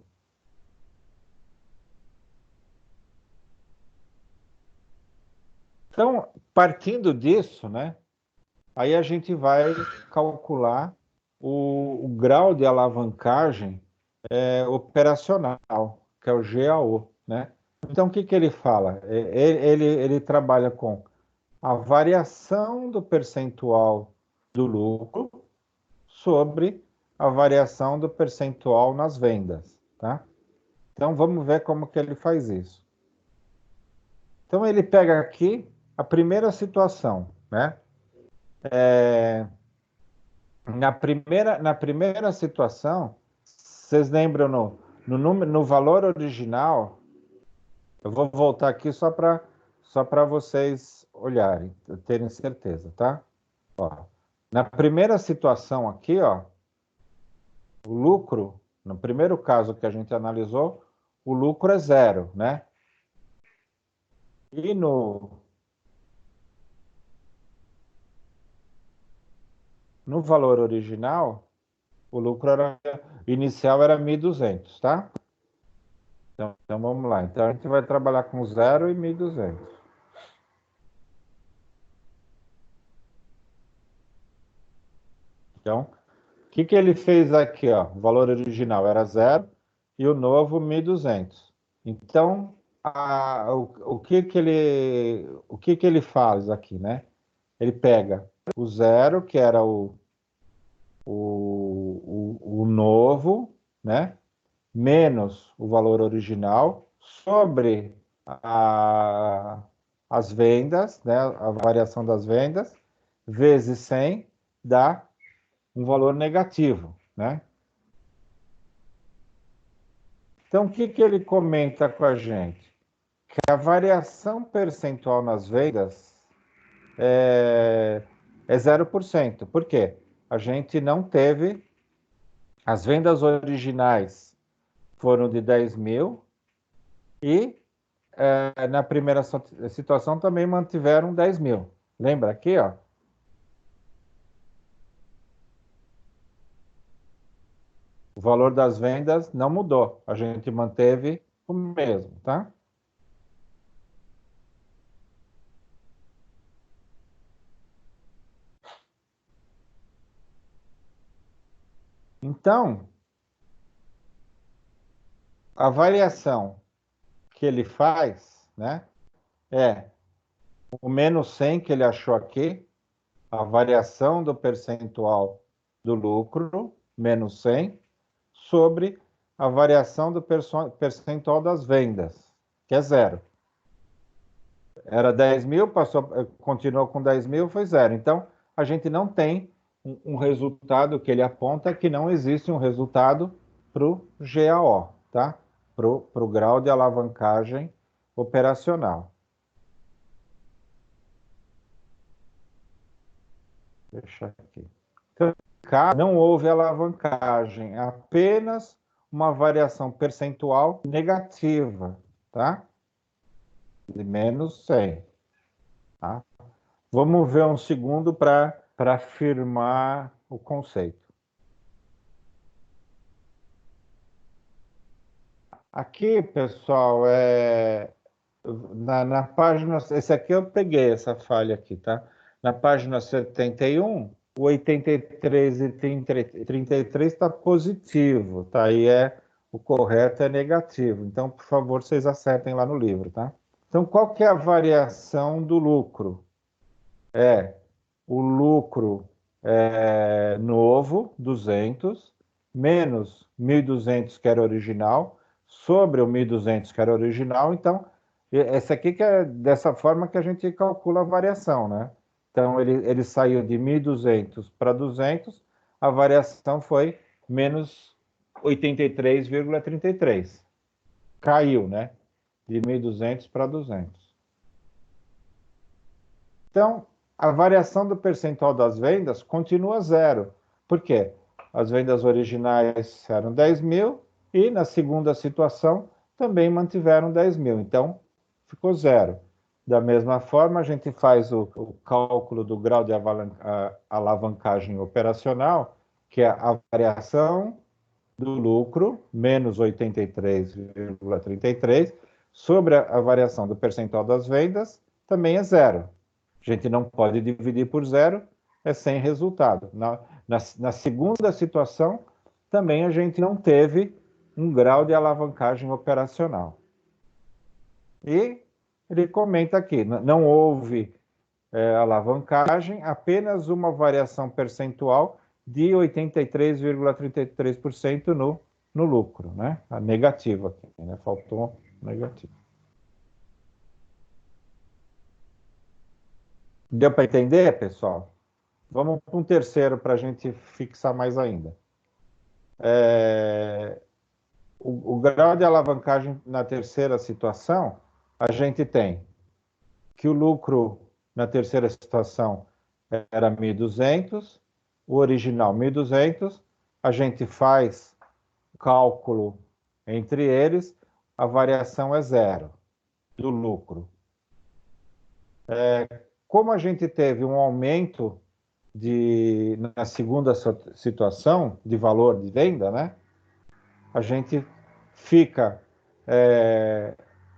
Então, partindo disso, né? Aí a gente vai calcular o grau de alavancagem operacional, que é o GAO, né? Então, o que ele fala? Ele trabalha com a variação do percentual do lucro sobre a variação do percentual nas vendas, tá? Então, vamos ver como que ele faz isso. Então, ele pega aqui a primeira situação, né? Na primeira situação, vocês lembram no valor original, eu vou voltar aqui só para vocês olharem, terem certeza, tá? Ó, na primeira situação aqui, ó, o lucro, no primeiro caso que a gente analisou, o lucro é 0, né? E no valor original, o lucro inicial era 1.200, tá? Então, vamos lá. Então, a gente vai trabalhar com 0 e 1.200. Então, o que ele fez aqui, ó? O valor original era 0 e o novo 1.200. Então, o que ele faz aqui, né? Ele pega o 0, que era o novo, né? Menos o valor original, sobre as vendas, né? A variação das vendas, vezes 100, dá um valor negativo, né? Então, o que ele comenta com a gente? Que a variação percentual nas vendas é 0%. Por quê? A gente não teve... As vendas originais foram de 10 mil e na primeira situação também mantiveram 10 mil. Lembra aqui, ó? O valor das vendas não mudou. A gente manteve o mesmo, tá? Então, a variação que ele faz, né, é o menos 100 que ele achou aqui, a variação do percentual do lucro, menos 100, sobre a variação do percentual das vendas, que é 0. Era 10 mil, continuou com 10 mil, foi 0. Então, a gente não tem um resultado que ele aponta que não existe um resultado para o GAO, tá? Para o grau de alavancagem operacional. Deixa aqui. Então, não houve alavancagem, apenas uma variação percentual negativa, tá? De menos 100. Tá? Vamos ver um segundo para afirmar o conceito. Aqui, pessoal, na página... Esse aqui eu peguei, essa falha aqui, tá? Na página 71, o 83 e 33 está positivo, tá? E o correto é negativo. Então, por favor, vocês acertem lá no livro, tá? Então, qual que é a variação do lucro? O lucro novo, 200, menos 1.200, que era original, sobre o 1.200, que era original. Então, essa aqui que é dessa forma que a gente calcula a variação, né? Então, ele saiu de 1.200 para 200, a variação foi menos 83,33. Caiu, né? De 1.200 para 200. Então, a variação do percentual das vendas continua 0. Por quê? As vendas originais eram 10 mil e, na segunda situação, também mantiveram 10 mil. Então, ficou 0. Da mesma forma, a gente faz o cálculo do grau de alavancagem operacional, que é a variação do lucro, menos 83,33, sobre a variação do percentual das vendas, também é 0. A gente não pode dividir por 0, é sem resultado. Na segunda situação, também a gente não teve um grau de alavancagem operacional. E ele comenta aqui, não houve alavancagem, apenas uma variação percentual de 83,33% no lucro, né? A negativa aqui, né? Faltou negativo. Deu para entender, pessoal? Vamos para um terceiro para a gente fixar mais ainda. O grau de alavancagem na terceira situação, a gente tem que o lucro na terceira situação era 1.200, o original 1.200, a gente faz cálculo entre eles, a variação é zero do lucro. Como a gente teve um aumento na segunda situação de valor de venda, né? A gente fica...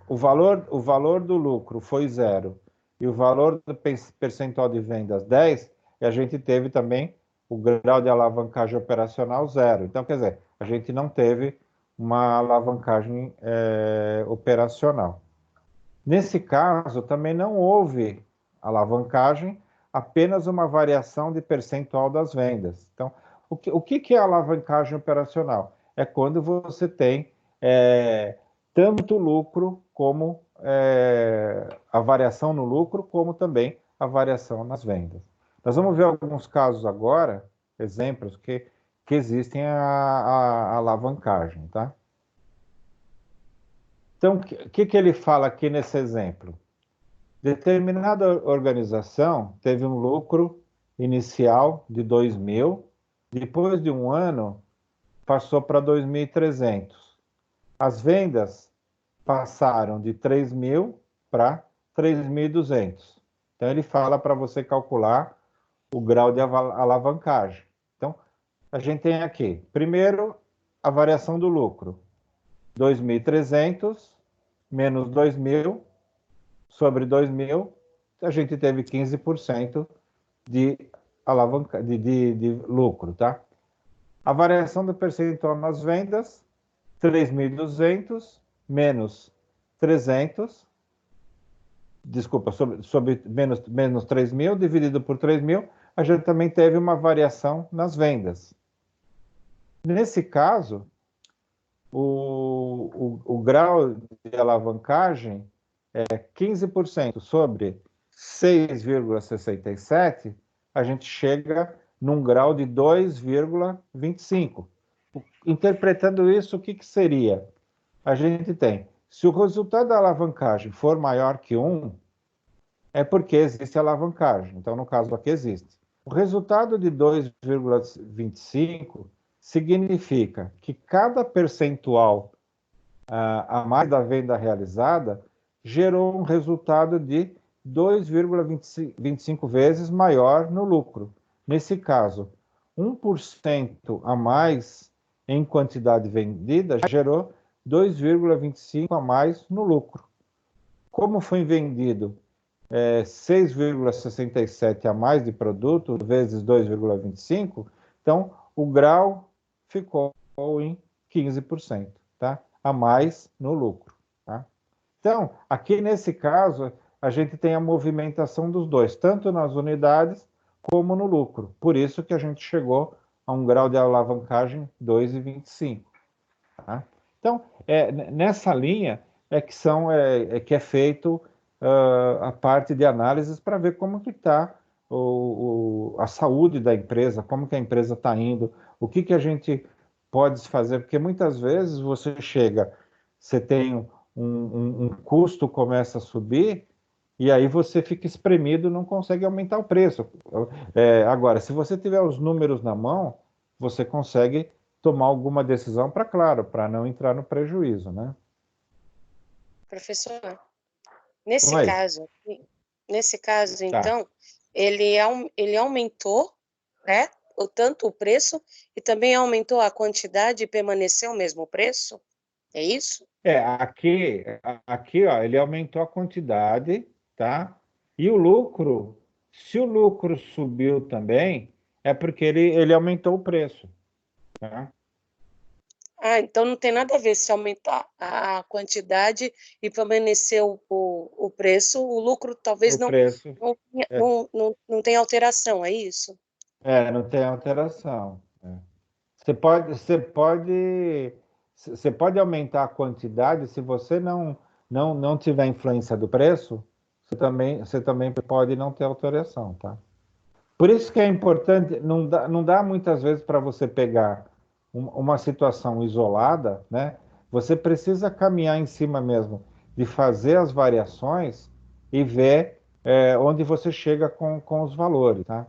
o valor do lucro foi zero e o valor do percentual de vendas 10, e a gente teve também o grau de alavancagem operacional zero. Então, quer dizer, a gente não teve uma alavancagem operacional. Nesse caso, também não houve alavancagem, apenas uma variação de percentual das vendas. Então, o que é alavancagem operacional? É quando você tem tanto lucro como a variação no lucro, como também a variação nas vendas. Nós vamos ver alguns casos agora, exemplos que existem a alavancagem, tá? Então, o que ele fala aqui nesse exemplo? Determinada organização teve um lucro inicial de 2.000, depois de um ano passou para 2.300. As vendas passaram de 3.000 para 3.200. Então, ele fala para você calcular o grau de alavancagem. Então, a gente tem aqui, primeiro, a variação do lucro. 2.300 menos 2.000 sobre 2.000, a gente teve 15% de lucro, tá? A variação do percentual nas vendas, 3.200 menos 300, desculpa, sobre menos 3.000 dividido por 3.000, a gente também teve uma variação nas vendas. Nesse caso, o grau de alavancagem é 15% sobre 6,67, a gente chega num grau de 2,25. Interpretando isso, o que seria? A gente tem, se o resultado da alavancagem for maior que 1, é porque existe alavancagem. Então, no caso aqui, existe. O resultado de 2,25 significa que cada percentual a mais da venda realizada gerou um resultado de 2,25 vezes maior no lucro. Nesse caso, 1% a mais em quantidade vendida gerou 2,25 a mais no lucro. Como foi vendido 6,67 a mais de produto vezes 2,25, então o grau ficou em 15%, tá? A mais no lucro, tá? Então, aqui nesse caso, a gente tem a movimentação dos dois, tanto nas unidades como no lucro. Por isso que a gente chegou a um grau de alavancagem 2,25. Tá? Então, nessa linha que é feito a parte de análises para ver como que está a saúde da empresa, como que a empresa está indo, o que a gente pode fazer, porque muitas vezes você tem um custo começa a subir, e aí você fica espremido e não consegue aumentar o preço. Agora, se você tiver os números na mão, você consegue tomar alguma decisão para não entrar no prejuízo, né? Professor, nesse caso, então, tá. ele aumentou, né, tanto o preço e também aumentou a quantidade e permaneceu o mesmo preço? É isso? Aqui, ó, ele aumentou a quantidade, tá? E o lucro, se o lucro subiu também, é porque ele aumentou o preço, tá? Ah, então não tem nada a ver se aumentar a quantidade e permanecer o preço, o lucro talvez O preço. É, não tenha alteração, é isso? não tem alteração. Você pode aumentar a quantidade se você não tiver influência do preço, você também pode não ter alteração, tá? Por isso que é importante, não dá muitas vezes para você pegar uma situação isolada, né? Você precisa caminhar em cima mesmo de fazer as variações e ver onde você chega com os valores, tá?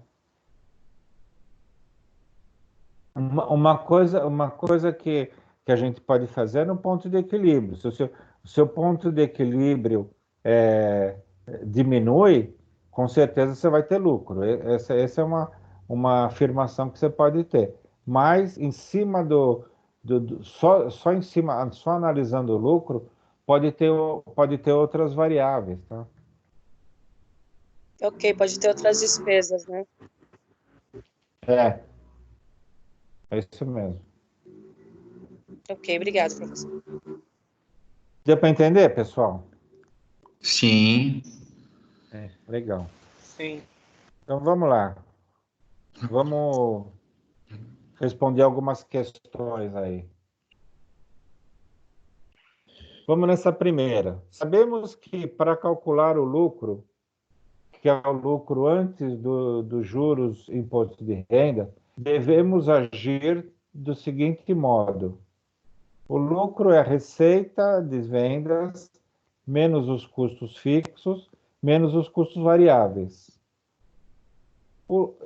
Uma coisa que a gente pode fazer é no ponto de equilíbrio. Se o seu ponto de equilíbrio diminui, com certeza você vai ter lucro. Essa é uma afirmação que você pode ter. Mas em cima só em cima, só analisando o lucro, pode ter outras variáveis, tá? Ok, pode ter outras despesas, né? É, é isso mesmo. Ok, obrigado, professor. Deu para entender, pessoal? Sim. Legal. Sim. Então vamos lá. Vamos responder algumas questões aí. Vamos nessa primeira. Sabemos que para calcular o lucro, que é o lucro antes dos juros e imposto de renda, devemos agir do seguinte modo: o lucro é a receita de vendas menos os custos fixos, menos os custos variáveis.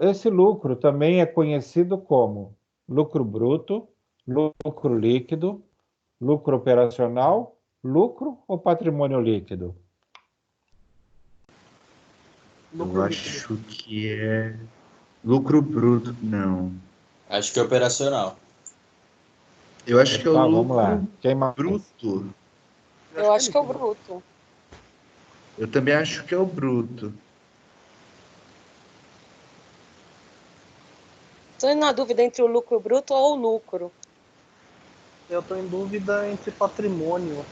Esse lucro também é conhecido como lucro bruto, lucro líquido, lucro operacional, lucro ou patrimônio líquido? Eu acho que é lucro bruto, não. Acho que é operacional. Eu acho que é o Vamos lá. lucro Quem mais? bruto. Eu acho que é o bruto. Eu também acho que é o bruto. Estou na dúvida entre o lucro bruto ou o lucro. Eu estou em dúvida entre patrimônio.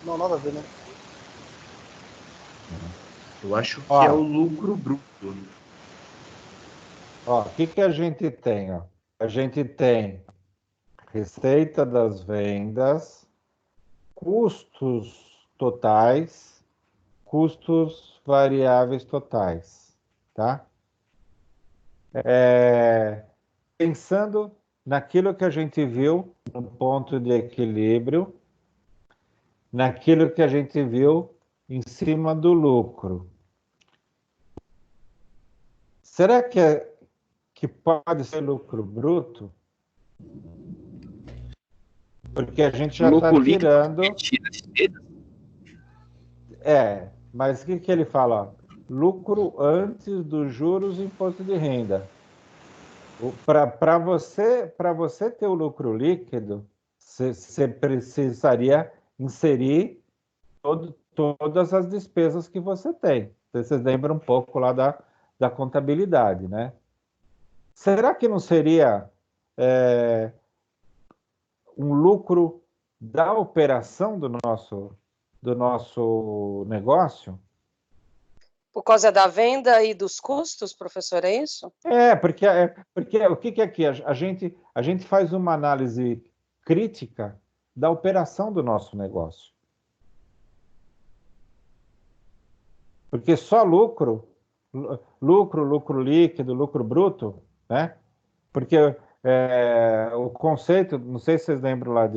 Não, nada a ver, né? Eu acho que é o lucro bruto. O que a gente tem? Ó? A gente tem receita das vendas, custos totais, custos variáveis totais, tá? Pensando naquilo que a gente viu no ponto de equilíbrio, naquilo que a gente viu em cima do lucro. Será que pode ser lucro bruto? Porque a gente já está tirando. Mas o que ele fala? Ó? Lucro antes dos juros e imposto de renda. Para você ter o lucro líquido, você precisaria inserir todas as despesas que você tem. Vocês lembram um pouco lá da contabilidade, né? Será que não seria um lucro da operação do nosso negócio? Por causa da venda e dos custos, professor, é isso? Porque o que é aqui? A gente faz uma análise crítica da operação do nosso negócio. Porque só lucro líquido, lucro bruto, né? Porque o conceito, não sei se vocês lembram lá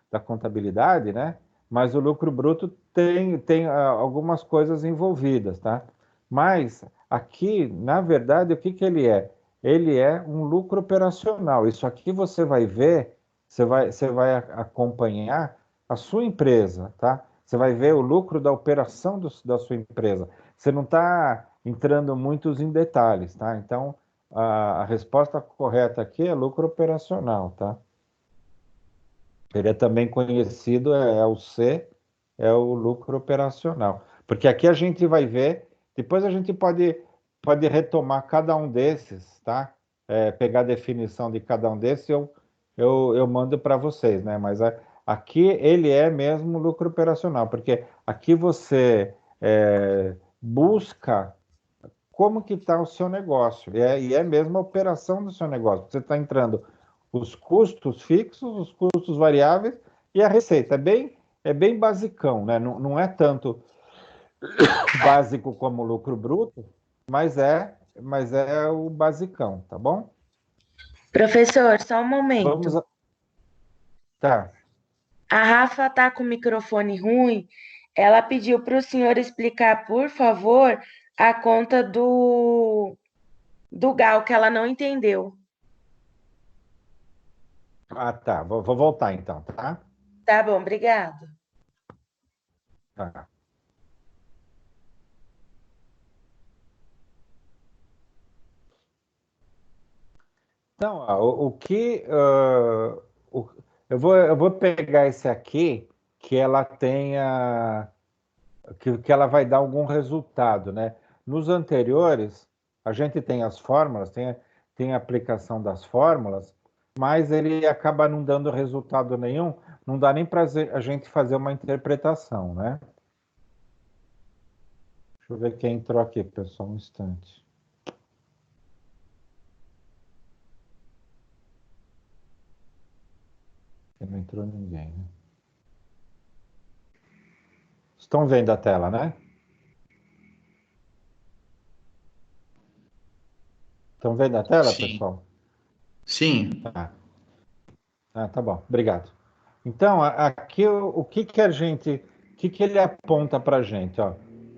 da contabilidade, né? Mas o lucro bruto tem algumas coisas envolvidas, tá? Mas aqui, na verdade, o que ele é? Ele é um lucro operacional. Isso aqui você vai ver, você vai acompanhar a sua empresa, tá? Você vai ver o lucro da operação da sua empresa. Você não está entrando muitos em detalhes, tá? Então, a resposta correta aqui é lucro operacional, tá? Ele é também conhecido, é o C, é o lucro operacional. Porque aqui a gente vai ver, depois a gente pode retomar cada um desses, tá? Pegar a definição de cada um desses eu mando para vocês, né? Mas aqui ele é mesmo lucro operacional, porque aqui você busca como que está o seu negócio, e é mesmo a operação do seu negócio. Você está entrando os custos fixos, os custos variáveis e a receita. É bem basicão, né? Não é tanto básico como lucro bruto, mas é o basicão, tá bom? Professor, só um Vamos momento. a... Tá. A Rafa tá com o microfone ruim. Ela pediu para o senhor explicar, por favor, a conta do Gal, que ela não entendeu. Ah, tá. Vou voltar então, tá? Tá bom, obrigado. Tá. Então, ó, o que eu vou pegar esse aqui que ela tenha que ela vai dar algum resultado, né? Nos anteriores, a gente tem as fórmulas, tem a aplicação das fórmulas, mas ele acaba não dando resultado nenhum, não dá nem para a gente fazer uma interpretação, né? Deixa eu ver quem entrou aqui, pessoal, um instante. Não entrou ninguém, né? Estão vendo a tela, né? Estão vendo a tela, Sim. pessoal? Sim. Tá bom, obrigado. Então, aqui o que que o que que ele aponta para a gente, ó?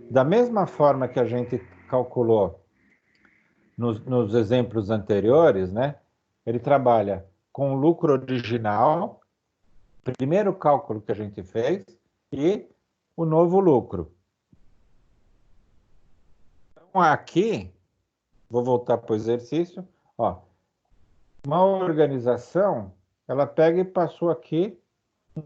Da mesma forma que a gente calculou nos exemplos anteriores, né? Ele trabalha com o lucro original, primeiro cálculo que a gente fez, e o novo lucro. Então, aqui, vou voltar para o exercício, ó. Uma organização, ela pega e passou aqui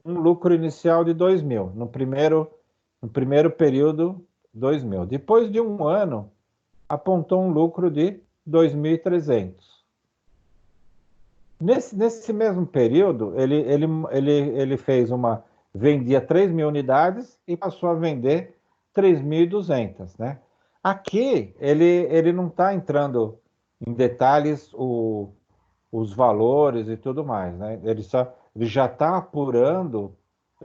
um lucro inicial de 2.000, no primeiro período, 2.000. Depois de um ano, apontou um lucro de 2.300. Nesse mesmo período, ele fez vendia 3.000 unidades e passou a vender 3.200, né? Aqui, ele não está entrando em detalhes os valores e tudo mais, né? Ele já está apurando,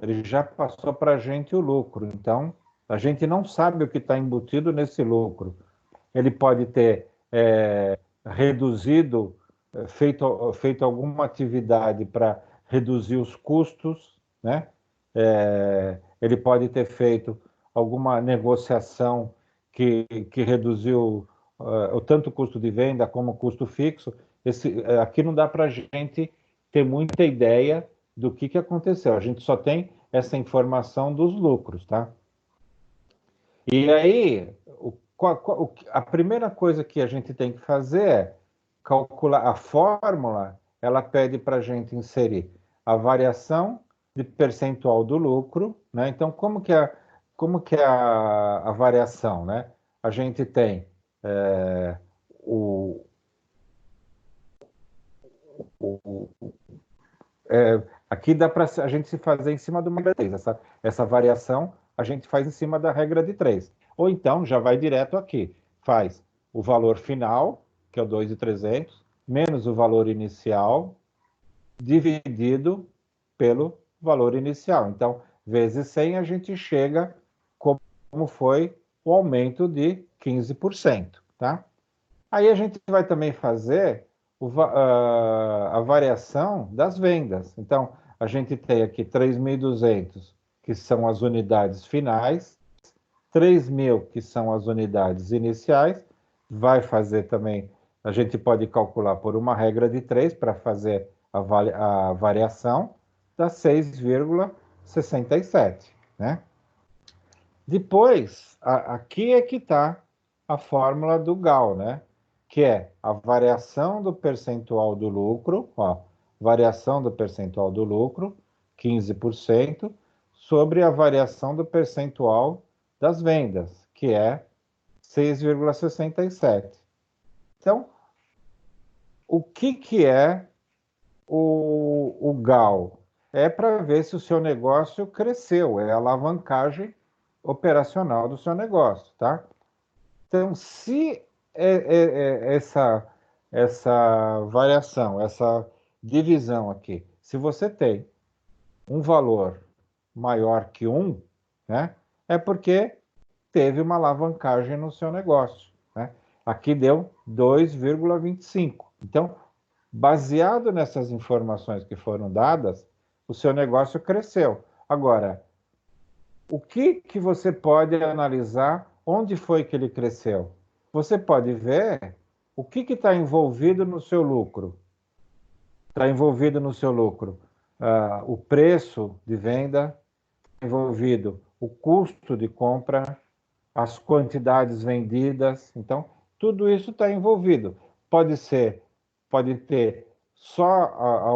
ele já passou para a gente o lucro. Então, a gente não sabe o que está embutido nesse lucro. Ele pode ter reduzido, feito alguma atividade para reduzir os custos, né? Ele pode ter feito alguma negociação que reduziu tanto o custo de venda como o custo fixo. Aqui não dá para a gente ter muita ideia do que aconteceu. A gente só tem essa informação dos lucros, tá? E aí, a primeira coisa que a gente tem que fazer é calcular a fórmula. Ela pede para a gente inserir a variação de percentual do lucro, né? Então, como que é a variação, né? A gente tem o, o, aqui dá para a gente se fazer em cima de uma regra de 3. Essa variação a gente faz em cima da regra de 3. Ou então já vai direto aqui. Faz o valor final, que é o 2.300, menos o valor inicial, dividido pelo valor inicial. Então, vezes 100, a gente chega como foi o aumento de 15%. Tá? Aí a gente vai também fazer a variação das vendas. Então, a gente tem aqui 3.200, que são as unidades finais, 3.000, que são as unidades iniciais. Vai fazer também, a gente pode calcular por uma regra de 3 para fazer a variação, dá 6,67, né? Depois, aqui é que está a fórmula do Gal, né? Que é a variação do percentual do lucro, ó, variação do percentual do lucro, 15%, sobre a variação do percentual das vendas, que é 6,67. Então, o que é o GAL? É para ver se o seu negócio cresceu, é a alavancagem operacional do seu negócio, tá? Então, se essa variação, essa divisão aqui, se você tem um valor maior que 1, né, é porque teve uma alavancagem no seu negócio, né? Aqui deu 2,25. Então, baseado nessas informações que foram dadas, o seu negócio cresceu. Agora, o que você pode analisar? Onde foi que ele cresceu? Você pode ver o que está envolvido no seu lucro. Está envolvido no seu lucro o preço de venda, envolvido o custo de compra, as quantidades vendidas. Então, tudo isso está envolvido. Pode ter só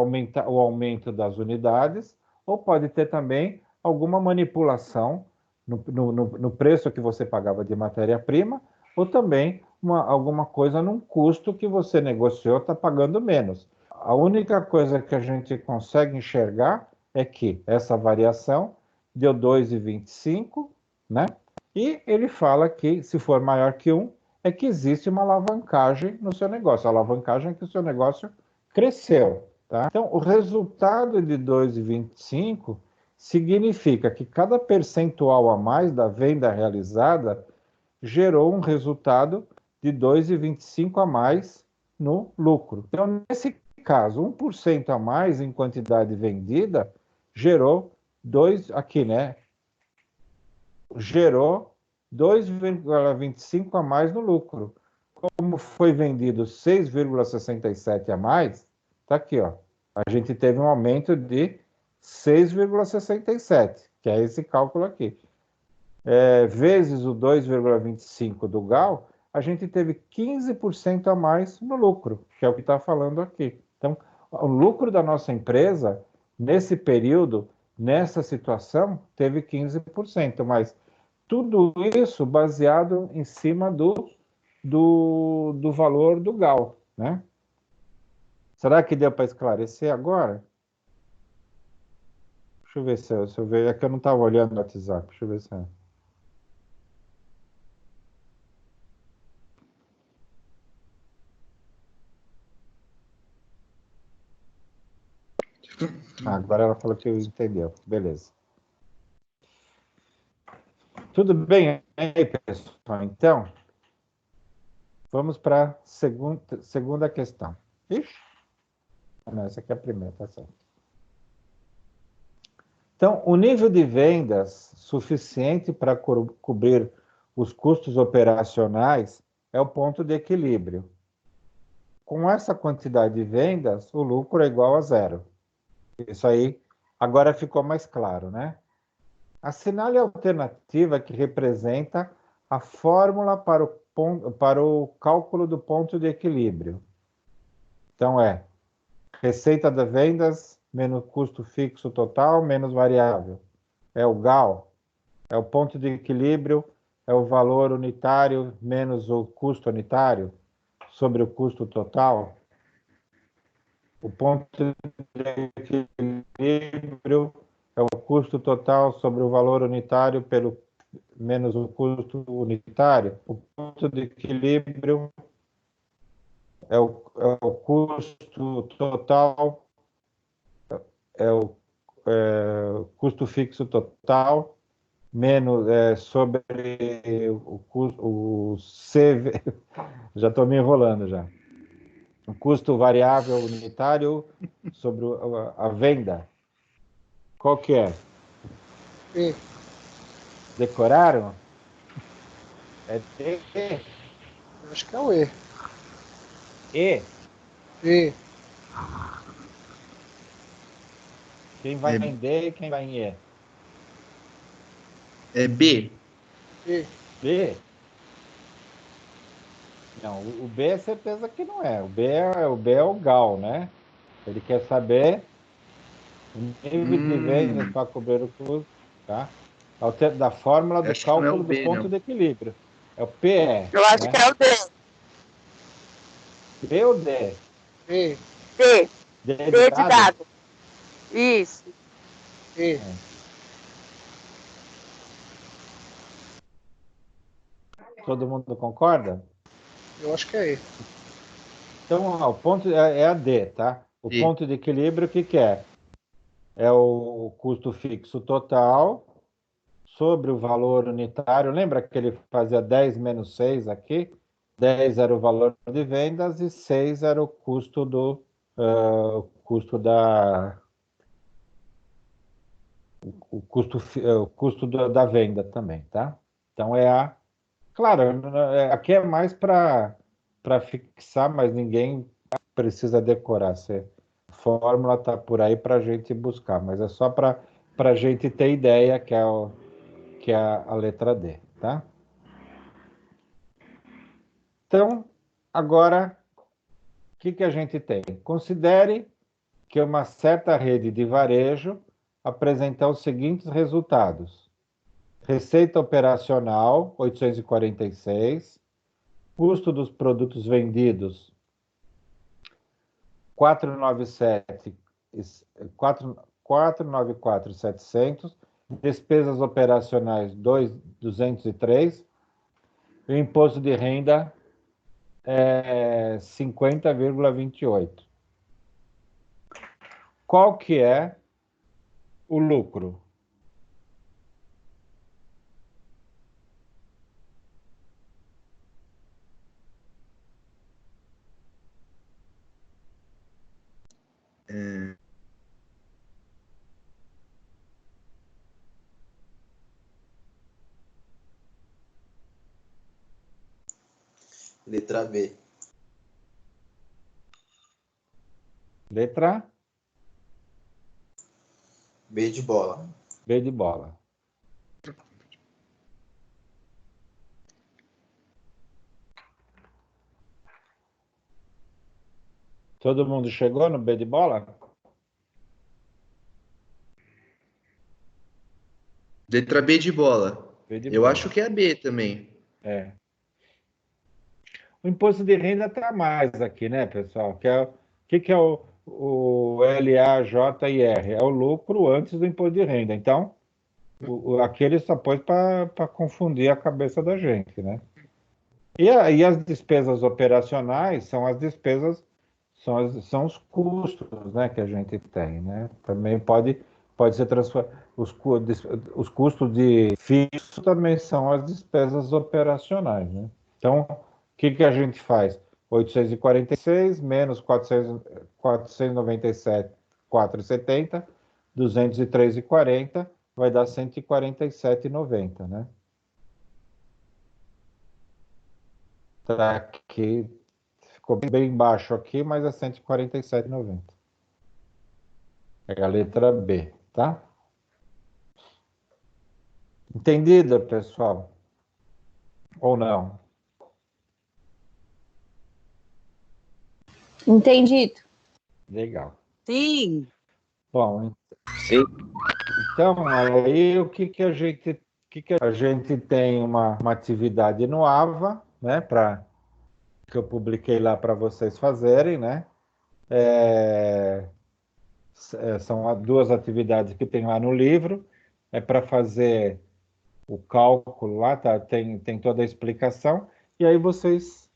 o aumento das unidades, ou pode ter também alguma manipulação no preço que você pagava de matéria-prima, ou também alguma coisa num custo que você negociou, está pagando menos. A única coisa que a gente consegue enxergar é que essa variação deu 2,25, né? E ele fala que, se for maior que 1, é que existe uma alavancagem no seu negócio. A alavancagem é que o seu negócio cresceu, tá? Então, o resultado de 2,25 significa que cada percentual a mais da venda realizada gerou um resultado de 2,25 a mais no lucro. Então, nesse caso, 1% a mais em quantidade vendida gerou 2, aqui, né? Gerou 2,25 a mais no lucro. Como foi vendido 6,67 a mais, tá aqui, ó. A gente teve um aumento de 6,67, que é esse cálculo aqui. Vezes o 2,25 do GAL, a gente teve 15% a mais no lucro, que é o que está falando aqui. Então, o lucro da nossa empresa, nesse período, nessa situação, teve 15%, mas tudo isso baseado em cima do valor do GAL, né? Será que deu para esclarecer agora? Deixa eu ver se eu ver. É que eu não estava olhando no WhatsApp. Deixa eu ver se é. Agora ela falou que entendeu. Beleza. Tudo bem aí, pessoal? Então, vamos para a segunda questão. Ixi. Não, essa aqui é a primeira, tá certo. Então, o nível de vendas suficiente para cobrir os custos operacionais é o ponto de equilíbrio. Com essa quantidade de vendas, o lucro é igual a zero. Isso aí agora ficou mais claro, né? Assinale a alternativa que representa a fórmula para o cálculo do ponto de equilíbrio. Então, receita das vendas menos custo fixo total menos variável. É o GAL. É o ponto de equilíbrio, é o valor unitário menos o custo unitário sobre o custo total. O ponto de equilíbrio é o custo total sobre o valor unitário menos o custo unitário. O ponto de equilíbrio é o custo total, custo fixo total, menos sobre o CV, já estou me enrolando já. O custo variável unitário sobre a venda. Qual que é? E. Decoraram? É D. Eu acho que é o E. E. E. Quem vai em D e quem vai em E? É B. E. B? Não, o B é certeza que não é. O B é o GAL, né? Ele quer saber o nível de vendas para cobrir o custo, tá? Da fórmula do Acho que não é cálculo o B, do ponto não. de equilíbrio. É o PE. Eu acho né? que é o D. B ou D? E. D. D de dado. Isso. E. Todo mundo concorda? Eu acho que é E. Então, ó, o ponto é a D, tá? O E. ponto de equilíbrio, o que que é? É o custo fixo total sobre o valor unitário. Lembra que ele fazia 10 menos 6 aqui? 10 era o valor de vendas e 6 era o custo o custo da venda também, tá? Então claro, aqui é mais para fixar, mas ninguém precisa decorar. A fórmula está por aí para a gente buscar, mas é só para a gente ter ideia que é a letra D, tá? Então, agora, o que a gente tem? Considere que uma certa rede de varejo apresenta os seguintes resultados: receita operacional, 846, custo dos produtos vendidos, 497, 494,700, despesas operacionais, 203, e o imposto de renda é 50,28. Qual que é o lucro? Letra B. Letra B de bola. B de bola. Todo mundo chegou no B de bola? Letra B de bola. B de Eu bola. acho que é a B também. É. O imposto de renda está mais aqui, né, pessoal? Que é o LA, J e R? É o lucro antes do imposto de renda. Então, aqui ele só pôs para confundir a cabeça da gente, né? E as despesas operacionais são as despesas, são os custos, né, que a gente tem, né? Também pode ser transformado. Os custos de fixo também são as despesas operacionais, né? Então, o que a gente faz? 846 menos 497, 470, 203,40 vai dar 147,90, né? Tá aqui, ficou bem baixo aqui, mas é 147,90. É a letra B, tá? Entendida, pessoal? Ou não? Entendido. Legal. Sim. Bom, Sim. então aí o que a gente tem uma atividade no AVA, né? Que eu publiquei lá para vocês fazerem, né? São duas atividades que tem lá no livro. É para fazer o cálculo lá, tá? Tem toda a explicação. E aí vocês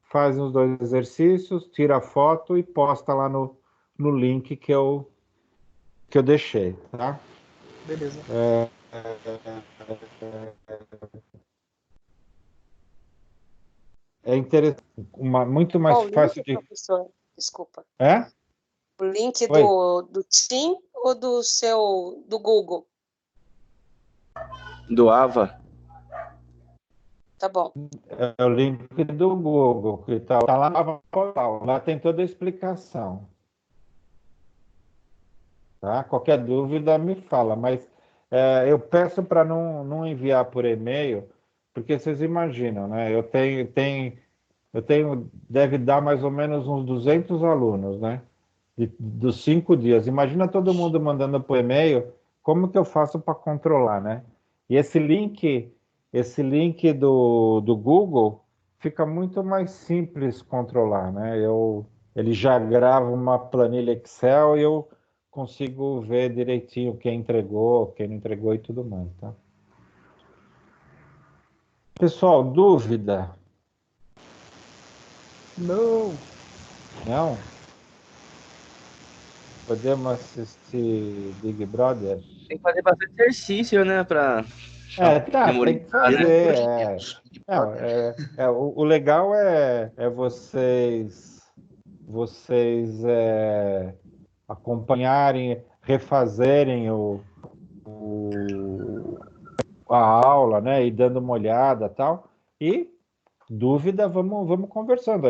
fazem os dois exercícios, tira a foto e posta lá no link que eu deixei, tá? Beleza. É interessante, muito mais Qual o fácil link, de... professor? Desculpa. É? O link Oi? do Tim ou do Google? Do AVA. Tá bom. É o link do Google, que tá lá no portal. Lá tem toda a explicação. Tá? Qualquer dúvida me fala, mas eu peço para não enviar por e-mail, porque vocês imaginam, né? Deve dar mais ou menos uns 200 alunos, né? Dos 5 dias. Imagina todo mundo mandando por e-mail, como que eu faço para controlar, né? E esse link do Google fica muito mais simples controlar, né? ele já grava uma planilha Excel e eu consigo ver direitinho quem entregou, quem não entregou e tudo mais, tá? Pessoal, dúvida? Não. Não? Podemos assistir Big Brother? Tem que fazer bastante exercício, né? Pra Tá, tem que memorizar, né? fazer. O legal é vocês acompanharem, refazerem a aula, né? E dando uma olhada e tal. E dúvida, vamos conversando,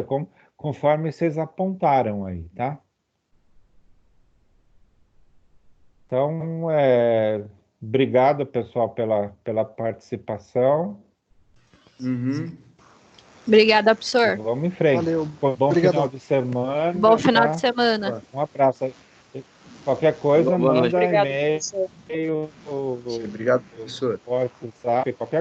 conforme vocês apontaram aí, tá? Então, obrigado, pessoal, pela participação. Uhum. Obrigada, professor. Vamos em frente. Valeu. Bom Obrigadão. final de semana. Bom final tá? de semana. Um abraço. Qualquer coisa, Boa noite. manda Obrigada, e-mail, professor. Obrigado, professor. WhatsApp, qualquer